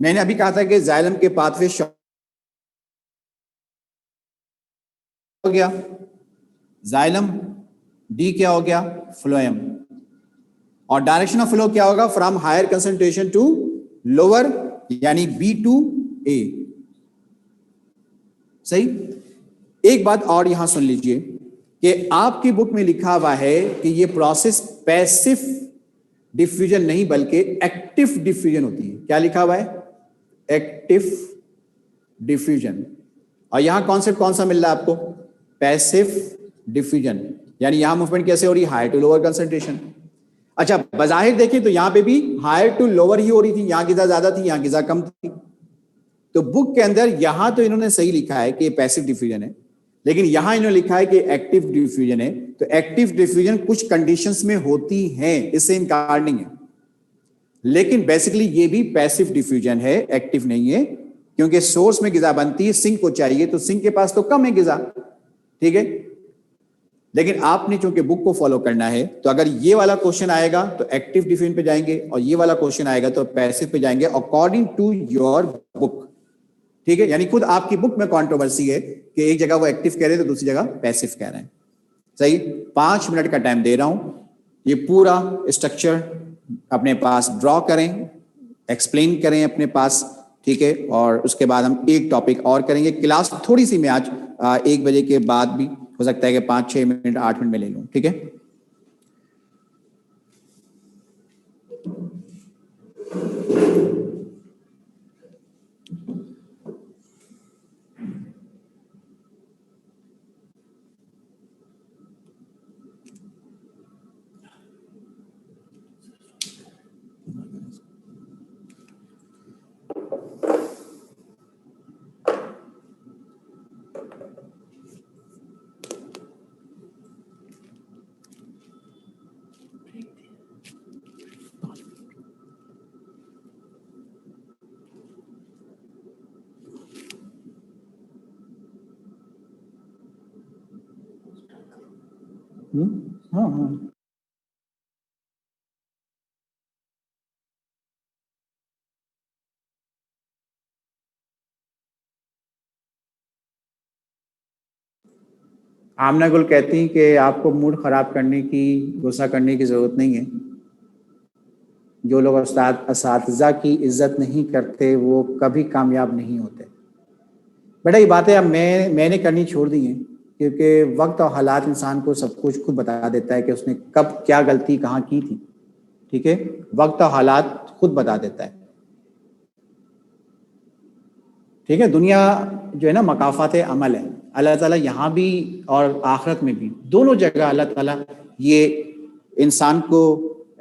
मैंने अभी कहा था कि जाइलम के पाथवे हो गया, जाइलम। डी क्या हो गया? फ्लोएम। और डायरेक्शन ऑफ फ्लो क्या होगा? From higher concentration to lower, यानी बी टू ए। सही। एक बात और यहां सुन लीजिए कि आपकी बुक में लिखा हुआ है कि यह प्रोसेस पैसिव डिफ्यूजन नहीं बल्कि एक्टिव डिफ्यूजन होती है। क्या लिखा हुआ है? Active diffusion. और यहां कॉन्सेप्ट कौन सा मिल रहा है आपको? Passive diffusion. यानी यहां मूवमेंट कैसे हो रही है? Higher to lower concentration. अच्छा, बजाहिर देखें तो यहां पे भी हायर टू लोअर ही हो रही थी, यहां गिजा ज्यादा थी, यहां गिजा कम थी। तो बुक के अंदर यहां तो इन्होंने सही लिखा है कि पैसिव डिफ्यूजन है, लेकिन यहां इन्होंने लिखा है कि एक्टिव डिफ्यूजन है। तो एक्टिव डिफ्यूजन कुछ कंडीशंस में होती है, इससे इनकार नहीं है, लेकिन बेसिकली ये भी पैसिव डिफ्यूजन है, एक्टिव नहीं है। क्योंकि सोर्स में गिजा बनती है, सिंक को चाहिए, तो सिंक के पास तो कम है गिजा, ठीक है। लेकिन आपने चूंकि बुक को फॉलो करना है, तो अगर ये वाला क्वेश्चन आएगा तो एक्टिव डिफ्यूजन पे जाएंगे, और ये वाला क्वेश्चन आएगा तो पैसिव पे जाएंगे, अकॉर्डिंग टू योर बुक, ठीक है। यानी खुद आपकी बुक में कंट्रोवर्सी है कि एक जगह वो एक्टिव कह रहे हैं तो दूसरी जगह पैसिव कह रहे हैं। सही। 5 मिनट का टाइम दे रहा हूं, ये पूरा स्ट्रक्चर अपने पास ड्रॉ करें, एक्सप्लेन करें अपने पास, ठीक है। और उसके बाद हम एक टॉपिक और करेंगे। क्लास थोड़ी सी मैं आज 1 बजे के बाद भी हो सकता है कि 5-6 मिनट 8 मिनट में ले लूं, ठीक है। हाँ हाँ, आमना गुल कहती हैं कि आपको मूड खराब करने की, गुस्सा करने की जरूरत नहीं है। जो लोग असातिज़ा की इज्जत नहीं करते वो कभी कामयाब नहीं होते। बेटा ये बातें अब मैंने करनी छोड़ दी हैं, क्योंकि वक्त और हालात इंसान को सब कुछ खुद बता देता है कि उसने कब क्या गलती कहाँ की थी, ठीक है। वक्त और हालात खुद बता देता है, ठीक है। दुनिया जो है ना मकाफात अमल है। अल्लाह ताला यहाँ भी और आखिरत में भी, दोनों जगह अल्लाह ताला ये इंसान को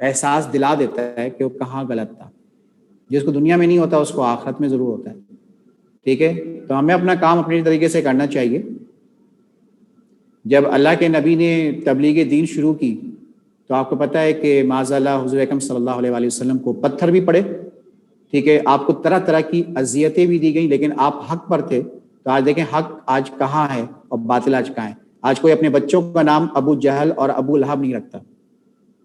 एहसास दिला देता है कि वो कहाँ गलत था। जिसको दुनिया में नहीं होता उसको आखिरत में ज़रूर होता है, ठीक है। तो हमें अपना काम अपने तरीके से करना चाहिए। जब अल्लाह के नबी ने तबलीग दीन शुरू की तो आपको पता है कि माज़अल्लाह हुज़ूर अकरम सल्लल्लाहु अलैहि वसल्लम को पत्थर भी पड़े, ठीक है। आपको तरह तरह की अजियतें भी दी गई, लेकिन आप हक पर थे। तो आज देखें हक आज कहाँ है और बातिल आज कहाँ है। आज कोई अपने बच्चों का नाम अबू जहल और अबू लहब नहीं रखता,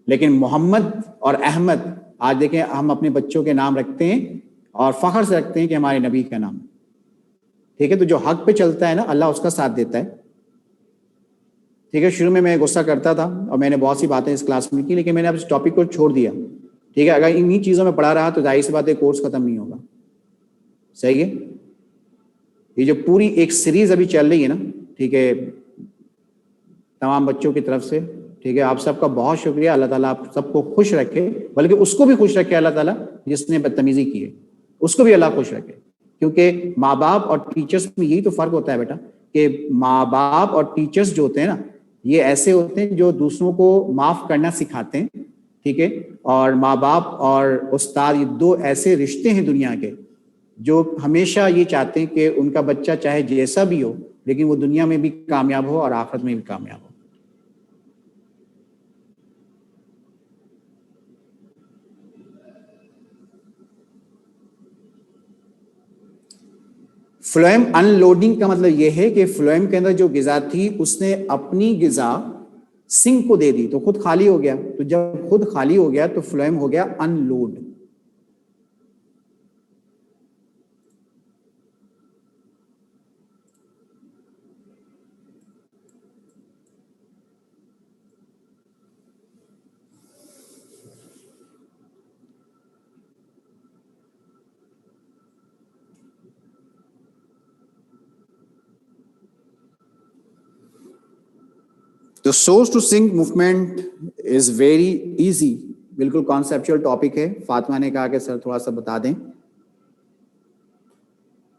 लेकिन मोहम्मद और अहमद आज देखें हम अपने बच्चों के नाम रखते हैं और फख्र से रखते हैं कि हमारे नबी का नाम, ठीक है। तो जो हक पे चलता है ना, अल्लाह उसका साथ देता है, ठीक है। शुरू में मैं गुस्सा करता था और मैंने बहुत सी बातें इस क्लास में की, लेकिन मैंने अब इस टॉपिक को छोड़ दिया, ठीक है। अगर इन्हीं चीज़ों में पढ़ा रहा तो जाहिर सी बात है कोर्स खत्म नहीं होगा, सही है। ये जो पूरी एक सीरीज अभी चल रही है ना, ठीक है, तमाम बच्चों की तरफ से, ठीक है। आप सबका बहुत शुक्रिया। अल्लाह ताला आप सबको खुश रखे, बल्कि उसको भी खुश रखे अल्लाह ताला जिसने बदतमीजी की है, उसको भी अल्लाह खुश रखे, क्योंकि माँ बाप और टीचर्स में यही तो फर्क होता है बेटा, कि माँ बाप और टीचर्स जो होते हैं ना, ये ऐसे होते हैं जो दूसरों को माफ करना सिखाते हैं, ठीक है। और माँ बाप और उस्ताद, ये दो ऐसे रिश्ते हैं दुनिया के जो हमेशा ये चाहते हैं कि उनका बच्चा चाहे जैसा भी हो, लेकिन वो दुनिया में भी कामयाब हो और आखिरत में भी कामयाब हो। फ्लोएम अनलोडिंग का मतलब यह है कि फ्लोएम के अंदर जो गिजा थी उसने अपनी गिजा सिंक को दे दी तो खुद खाली हो गया। तो जब खुद खाली हो गया तो फ्लोएम हो गया अनलोड। तो source to sink movement is very easy, बिल्कुल कॉन्सेप्चुअल टॉपिक है। फातिमा ने कहा कि सर थोड़ा सा बता दें।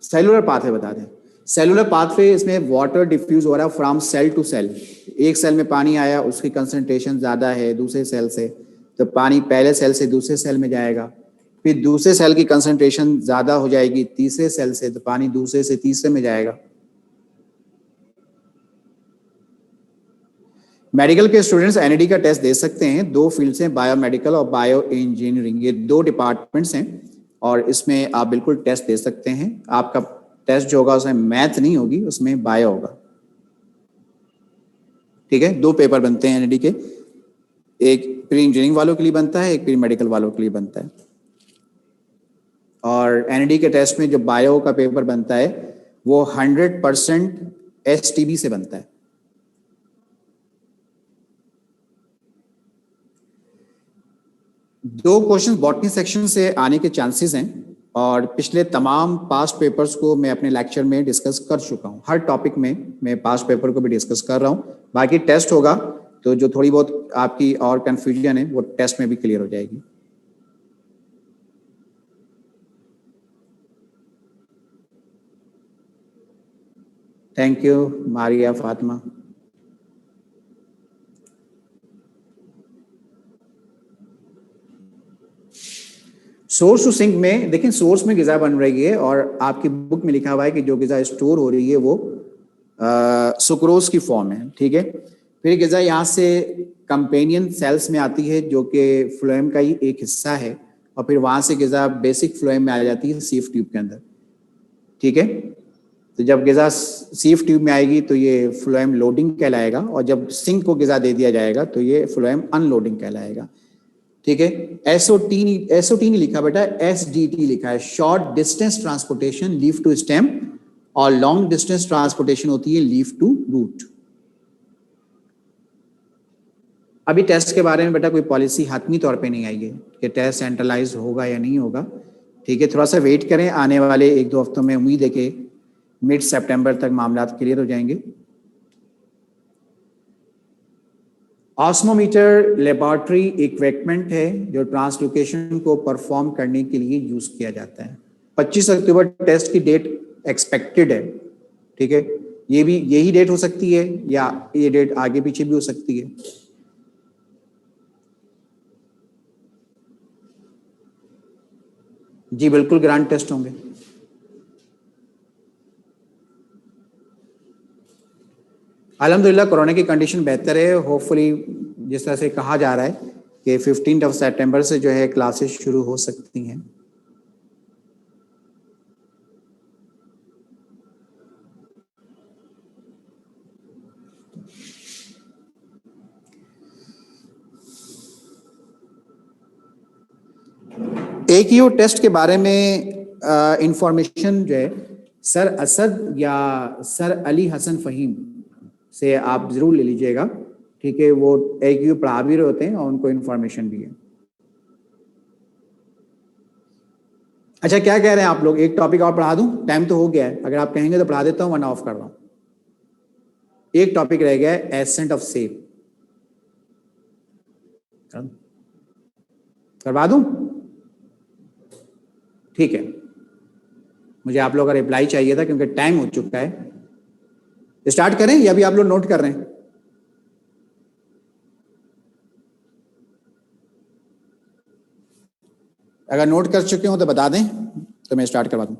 सेलुलर पाथवे बता दें। सेलुलर पाथवे, इसमें वाटर डिफ्यूज हो रहा है फ्रॉम सेल टू सेल। एक सेल में पानी आया, उसकी कंसंट्रेशन ज्यादा है दूसरे सेल से, तो पानी पहले सेल से दूसरे सेल में जाएगा। फिर दूसरे सेल की कंसंट्रेशन ज्यादा हो जाएगी तीसरे सेल से, तो पानी दूसरे से तीसरे में जाएगा। मेडिकल के स्टूडेंट्स एनईडी का टेस्ट दे सकते हैं। दो फील्ड्स हैं, बायोमेडिकल और बायो इंजीनियरिंग, ये दो डिपार्टमेंट्स हैं और इसमें आप बिल्कुल टेस्ट दे सकते हैं। आपका टेस्ट जो होगा उसमें मैथ नहीं होगी, उसमें बायो होगा, ठीक है। दो पेपर बनते हैं एनईडी के, एक प्री इंजीनियरिंग वालों के लिए बनता है, एक प्री मेडिकल वालों के लिए बनता है। और एनईडी के टेस्ट में जो बायो का पेपर बनता है वो 100% एसटीबी से बनता है। दो क्वेश्चन बॉटनी सेक्शन से आने के चांसेस हैं और पिछले तमाम पास्ट पेपर्स को मैं अपने लेक्चर में डिस्कस कर चुका हूं। हर टॉपिक में मैं पास्ट पेपर को भी डिस्कस कर रहा हूं। बाकी टेस्ट होगा तो जो थोड़ी बहुत आपकी और कंफ्यूजन है वो टेस्ट में भी क्लियर हो जाएगी। Thank you Maria Fatima. Source to sink में देखें, सोर्स में गिजा बन रही है और आपकी बुक में लिखा हुआ है कि जो गिजा स्टोर हो रही है वो सुक्रोज की फॉर्म है, ठीक है। फिर गिजा यहाँ से कंपेनियन सेल्स में आती है जो कि फ्लोएम का ही एक हिस्सा है, और फिर वहां से गिजा बेसिक फ्लोएम में आ जाती है सीफ ट्यूब के अंदर, ठीक है। तो जब गिजा सीफ ट्यूब में आएगी तो ये फ्लोएम लोडिंग कहलाएगा, और जब सिंक को गिजा दे दिया जाएगा तो ये फ्लोएम अनलोडिंग कहलाएगा, ठीक है। एसओटी नहीं लिखा बेटा, एसडीटी लिखा है, short distance transportation leaf to stem, और लॉन्ग डिस्टेंस ट्रांसपोर्टेशन होती है लीफ टू रूट। अभी टेस्ट के बारे में बेटा कोई पॉलिसी हातमी तौर पे नहीं आई है कि टेस्ट सेंट्रलाइज होगा या नहीं होगा, ठीक है। थोड़ा सा वेट करें, आने वाले एक दो हफ्तों में उम्मीद है कि मिड सितंबर तक मामला क्लियर हो जाएंगे। ऑस्मोमीटर लेबोरेटरी इक्विपमेंट है जो ट्रांसलोकेशन को परफॉर्म करने के लिए यूज किया जाता है। 25 अक्टूबर टेस्ट की डेट एक्सपेक्टेड है, ठीक है। ये भी यही डेट हो सकती है या ये डेट आगे पीछे भी हो सकती है। जी बिल्कुल ग्रांड टेस्ट होंगे। अल्हम्दुलिल्लाह कोरोना की कंडीशन बेहतर है। होपफुली जिस तरह से कहा जा रहा है कि 15 सितंबर से जो है क्लासेस शुरू हो सकती हैं। AQU टेस्ट के बारे में इंफॉर्मेशन जो है सर असद या सर अली हसन फहीम से आप जरूर ले लीजिएगा, ठीक है। वो AQU पढ़ा भी रहे होते हैं और उनको इंफॉर्मेशन भी है। अच्छा क्या कह रहे हैं आप लोग, एक टॉपिक और पढ़ा दूं? टाइम तो हो गया है, अगर आप कहेंगे तो पढ़ा देता हूं वरना ऑफ कर रहा हूं। एक टॉपिक रह गया है, एसेंट ऑफ सेप, करवा दूं? ठीक है। मुझे आप लोगों का रिप्लाई चाहिए था क्योंकि टाइम हो चुका है। स्टार्ट करें या अभी आप लोग नोट कर रहे हैं? अगर नोट कर चुके हो तो बता दें तो मैं स्टार्ट करवा दूं।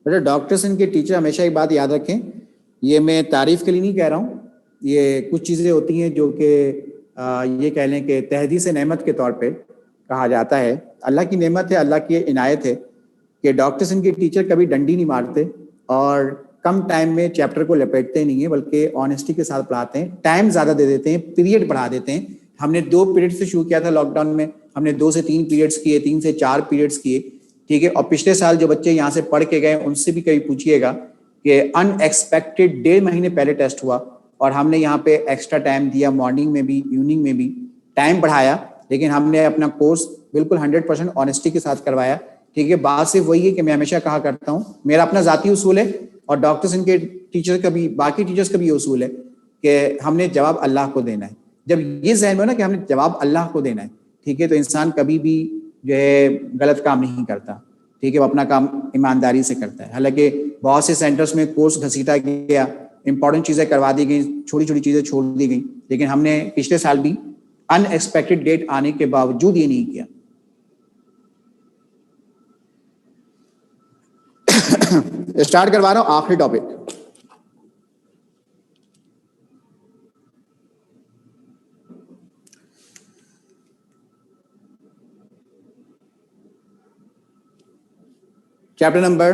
बेटा डॉक्टर्स इनके टीचर हमेशा एक बात याद रखें, ये मैं तारीफ के लिए नहीं कह रहा हूँ, ये कुछ चीज़ें होती हैं जो कि ये कह लें कि तहदीस नेमत के तौर पे कहा जाता है। अल्लाह की नेमत है, अल्लाह की इनायत है कि डॉक्टर्स इनके टीचर कभी डंडी नहीं मारते और कम टाइम में चैप्टर को लपेटते नहीं है, बल्कि ऑनेस्टी के साथ पढ़ाते हैं, टाइम ज़्यादा दे देते हैं, पीरियड बढ़ा देते हैं। हमने 2 पीरियड से शुरू किया था लॉकडाउन में, हमने 2 से 3 पीरियड्स किए, 3 से 4 पीरियड्स किए, ठीक है। और पिछले साल जो बच्चे यहाँ से पढ़ के गए उनसे भी कभी पूछिएगा कि अनएक्सपेक्टेड 1.5 महीने पहले टेस्ट हुआ और हमने यहाँ पे एक्स्ट्रा टाइम दिया, मॉर्निंग में भी इवनिंग में भी टाइम बढ़ाया, लेकिन हमने अपना कोर्स बिल्कुल 100% ऑनेस्टी के साथ करवाया, ठीक है। बात सिर्फ वही है कि मैं हमेशा कहा करता हूँ, मेरा अपना जाती उसूल है और डॉक्टर्स इनके टीचर का भी, बाकी टीचर्स का भी उसूल है कि हमने जवाब अल्लाह को देना है। जब ये जहन में हो ना कि हमने जवाब अल्लाह को देना है, ठीक है, तो इंसान कभी भी जो है गलत काम नहीं करता, ठीक है, वो अपना काम ईमानदारी से करता है। हालांकि बहुत से सेंटर्स में कोर्स घसीटा गया, इंपॉर्टेंट चीज़ें करवा दी गई, छोटी छोटी चीज़ें छोड़ दी गई, लेकिन हमने पिछले साल भी अनएक्सपेक्टेड डेट आने के बावजूद ये नहीं किया। स्टार्ट करवा रहा हूं आखिरी topic. Chapter number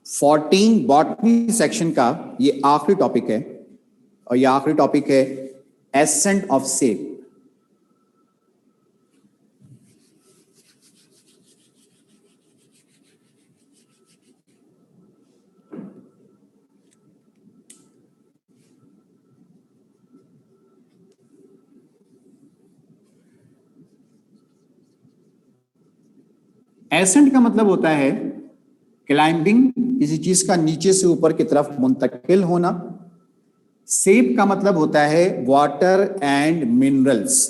14 botany section का ये आखिरी टॉपिक है और ये आखिरी टॉपिक है एसेंट ऑफ सेप। एसेंट का मतलब होता है क्लाइंबिंग, किसी चीज का नीचे से ऊपर की तरफ मुंतकिल होना। सेप का मतलब होता है वाटर एंड मिनरल्स।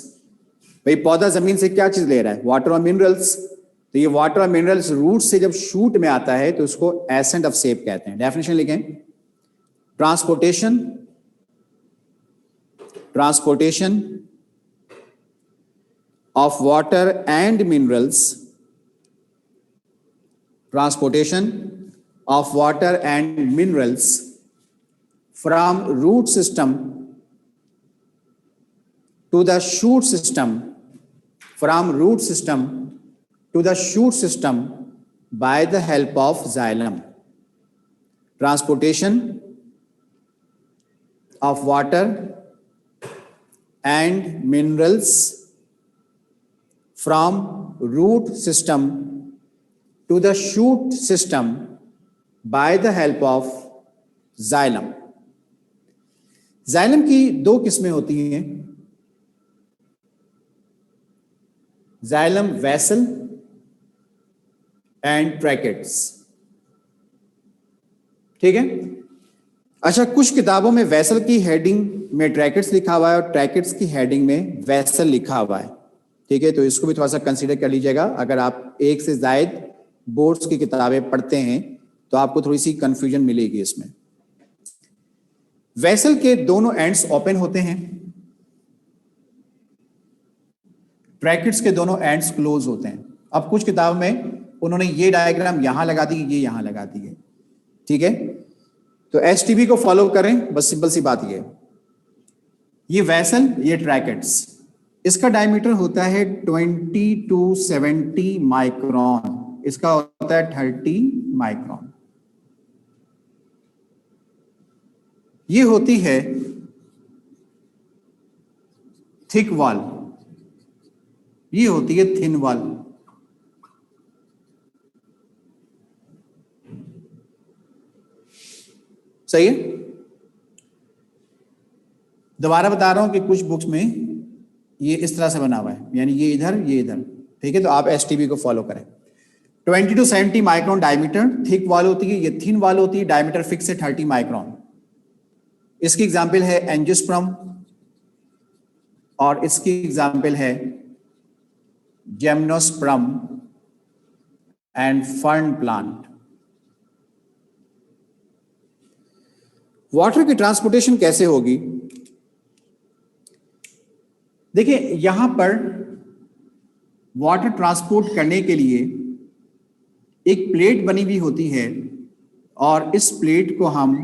भाई पौधा जमीन से क्या चीज ले रहा है? वाटर और मिनरल्स। तो ये वाटर और मिनरल्स रूट से जब शूट में आता है तो उसको एसेंट ऑफ सेप कहते हैं। डेफिनेशन लिखें, transportation of water and minerals, transportation of water and minerals from root system to the shoot system, from root system to the shoot system by the help of xylem. Transportation of water and minerals from root system to the shoot system by the help of xylem. xylem की 2 किस्में होती हैं, xylem vessel and tracheids, ठीक है। अच्छा, कुछ किताबों में वेसल की हेडिंग में ट्रैकेट्स लिखा हुआ है और ट्रैकेट्स की हेडिंग में वेसल लिखा हुआ है, ठीक है। तो इसको भी थोड़ा सा कंसीडर कर लीजिएगा। अगर आप एक से ज्यादा बोर्ड्स की किताबें पढ़ते हैं तो आपको थोड़ी सी कंफ्यूजन मिलेगी इसमें। वेसल के दोनों एंड्स ओपन होते हैं, ब्रैकेट्स के दोनों एंड्स क्लोज होते हैं। अब कुछ किताब में उन्होंने ये डायग्राम यहां लगा दी, ये यहां लगा दी है, ठीक है। तो एसटीबी को फॉलो करें, बस सिंपल सी बात ये वेसल, ये ट्रैकेट्स, इसका डायमीटर होता है 20 to 70 माइक्रोन, इसका होता है 30 माइक्रोन। ये होती है थिक वॉल, ये होती है थिन वॉल। सही है। दोबारा बता रहा हूं कि कुछ बुक्स में ये इस तरह से बना हुआ है, यानी ये इधर ये इधर, ठीक है। तो आप एसटीबी को फॉलो करें। 20 to 70 micron diameter thick wall होती है, ये थिन वॉल होती है, डायमीटर फिक्स है 30 माइक्रोन। इसकी एग्जाम्पल है एंजियोस्पर्म और इसकी एग्जाम्पल है gymnosperm and fern plant. Water की ट्रांसपोर्टेशन कैसे होगी? देखिए, यहां पर वाटर ट्रांसपोर्ट करने के लिए एक प्लेट बनी हुई होती है और इस प्लेट को हम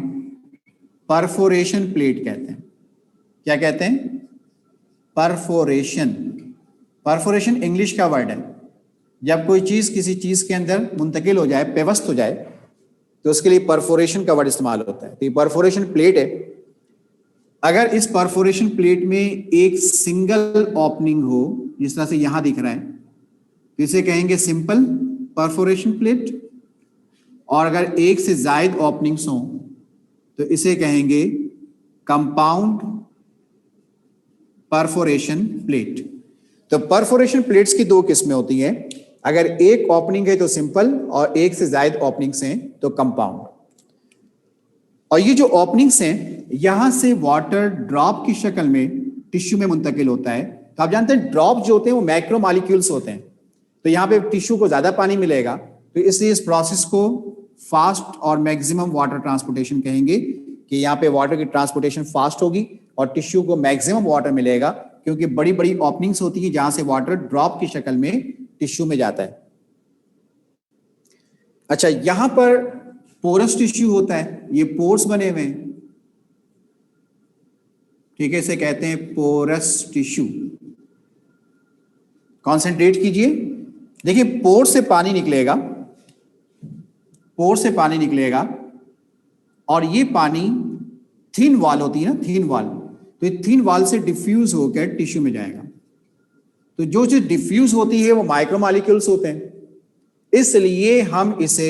परफोरेशन प्लेट कहते हैं। क्या कहते हैं? परफोरेशन। परफोरेशन इंग्लिश का वर्ड है। जब कोई चीज किसी चीज के अंदर मुंतकिल हो जाए, पेवस्त हो जाए, तो उसके लिए परफोरेशन का वर्ड इस्तेमाल होता है। तो ये परफोरेशन प्लेट है। अगर इस परफोरेशन प्लेट में एक सिंगल ओपनिंग हो, जिस तरह से यहां दिख रहा है, तो इसे कहेंगे सिंपल परफोरेशन प्लेट। और अगर एक से ज्यादा ओपनिंग्स हो तो इसे कहेंगे कंपाउंड परफोरेशन प्लेट। तो परफोरेशन प्लेट्स की दो किस्में होती हैं। अगर एक ओपनिंग है तो सिंपल, और एक से ज्यादा ओपनिंग्स हैं तो कंपाउंड। और ये जो ओपनिंग्स हैं, यहां से वाटर ड्रॉप की शक्ल में टिश्यू में मुंतकिल होता है। तो आप जानते हैं ड्रॉप जो होते हैं वो मैक्रो मॉलिक्यूल्स होते हैं। तो यहां पे टिश्यू को ज्यादा पानी मिलेगा, तो इसलिए इस प्रोसेस को फास्ट और मैक्सिमम वाटर ट्रांसपोर्टेशन कहेंगे, कि यहाँ पे वाटर की ट्रांसपोर्टेशन फास्ट होगी और टिश्यू को मैक्सिमम वाटर मिलेगा, क्योंकि बड़ी बड़ी ओपनिंग्स होती है जहां से वाटर ड्रॉप की शक्ल में टिश्यू में जाता है। अच्छा, यहां पर पोरस टिश्यू होता है, ये पोर्स बने हुए हैं, ठीक है, इसे कहते हैं पोरस टिश्यू। कॉन्सेंट्रेट कीजिए। देखिए, पोर से पानी निकलेगा, पोर से पानी निकलेगा, और ये पानी थिन वॉल होती है ना, थिन वॉल, तो ये थिन वॉल से डिफ्यूज होकर टिश्यू में जाएगा। तो जो चीज डिफ्यूज होती है वो माइक्रोमॉलिक्यूल्स होते हैं, इसलिए हम इसे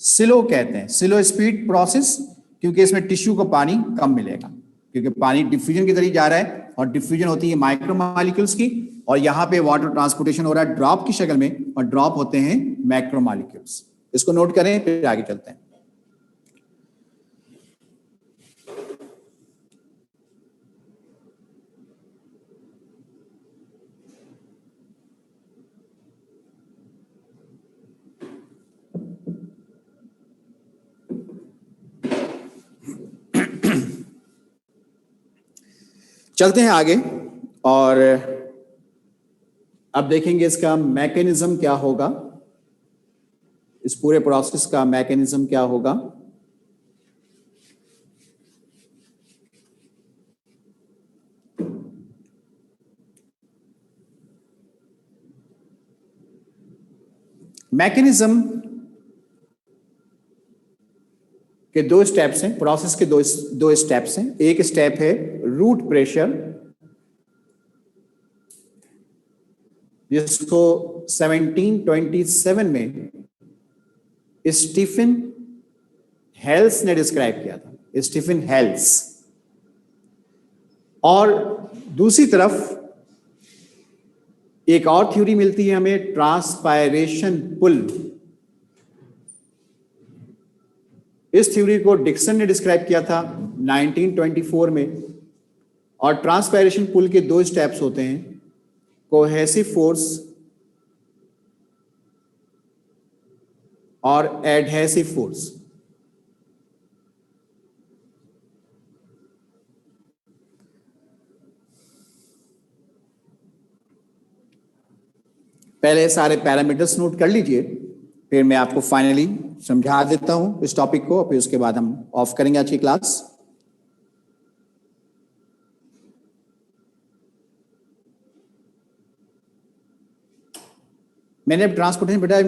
स्लो कहते हैं, स्लो स्पीड प्रोसेस, क्योंकि इसमें टिश्यू को पानी कम मिलेगा, क्योंकि पानी डिफ्यूजन के जरिए जा रहा है, और डिफ्यूजन होती है माइक्रोमॉलिक्यूल्स की, और यहां पे वाटर ट्रांसपोर्टेशन हो रहा है ड्रॉप की शक्ल में, और ड्रॉप होते हैं मैक्रोमॉलिक्यूल्स। इसको नोट करें, फिर आगे चलते हैं। चलते हैं आगे, और अब देखेंगे इसका मैकेनिज्म क्या होगा, इस पूरे प्रोसेस का मैकेनिज्म क्या होगा। मैकेनिज्म के दो स्टेप्स हैं, प्रोसेस के दो स्टेप्स हैं। एक स्टेप है रूट प्रेशर, जिसको 1727 में स्टीफन हेल्स ने डिस्क्राइब किया था, स्टीफन हेल्स। और दूसरी तरफ एक और थ्योरी मिलती है हमें, ट्रांसपायरेशन पुल। इस थ्योरी को डिक्सन ने डिस्क्राइब किया था 1924 में। और ट्रांसपायरेशन पुल के दो स्टेप्स होते हैं, कोहेसिव फोर्स और एडहेसिव फोर्स। पहले सारे पैरामीटर्स नोट कर लीजिए, फिर मैं आपको फाइनली समझा देता हूं इस टॉपिक को, फिर उसके बाद हम ऑफ करेंगे आज की क्लास। मैंने अब ट्रांसपोर्टेशन बेटा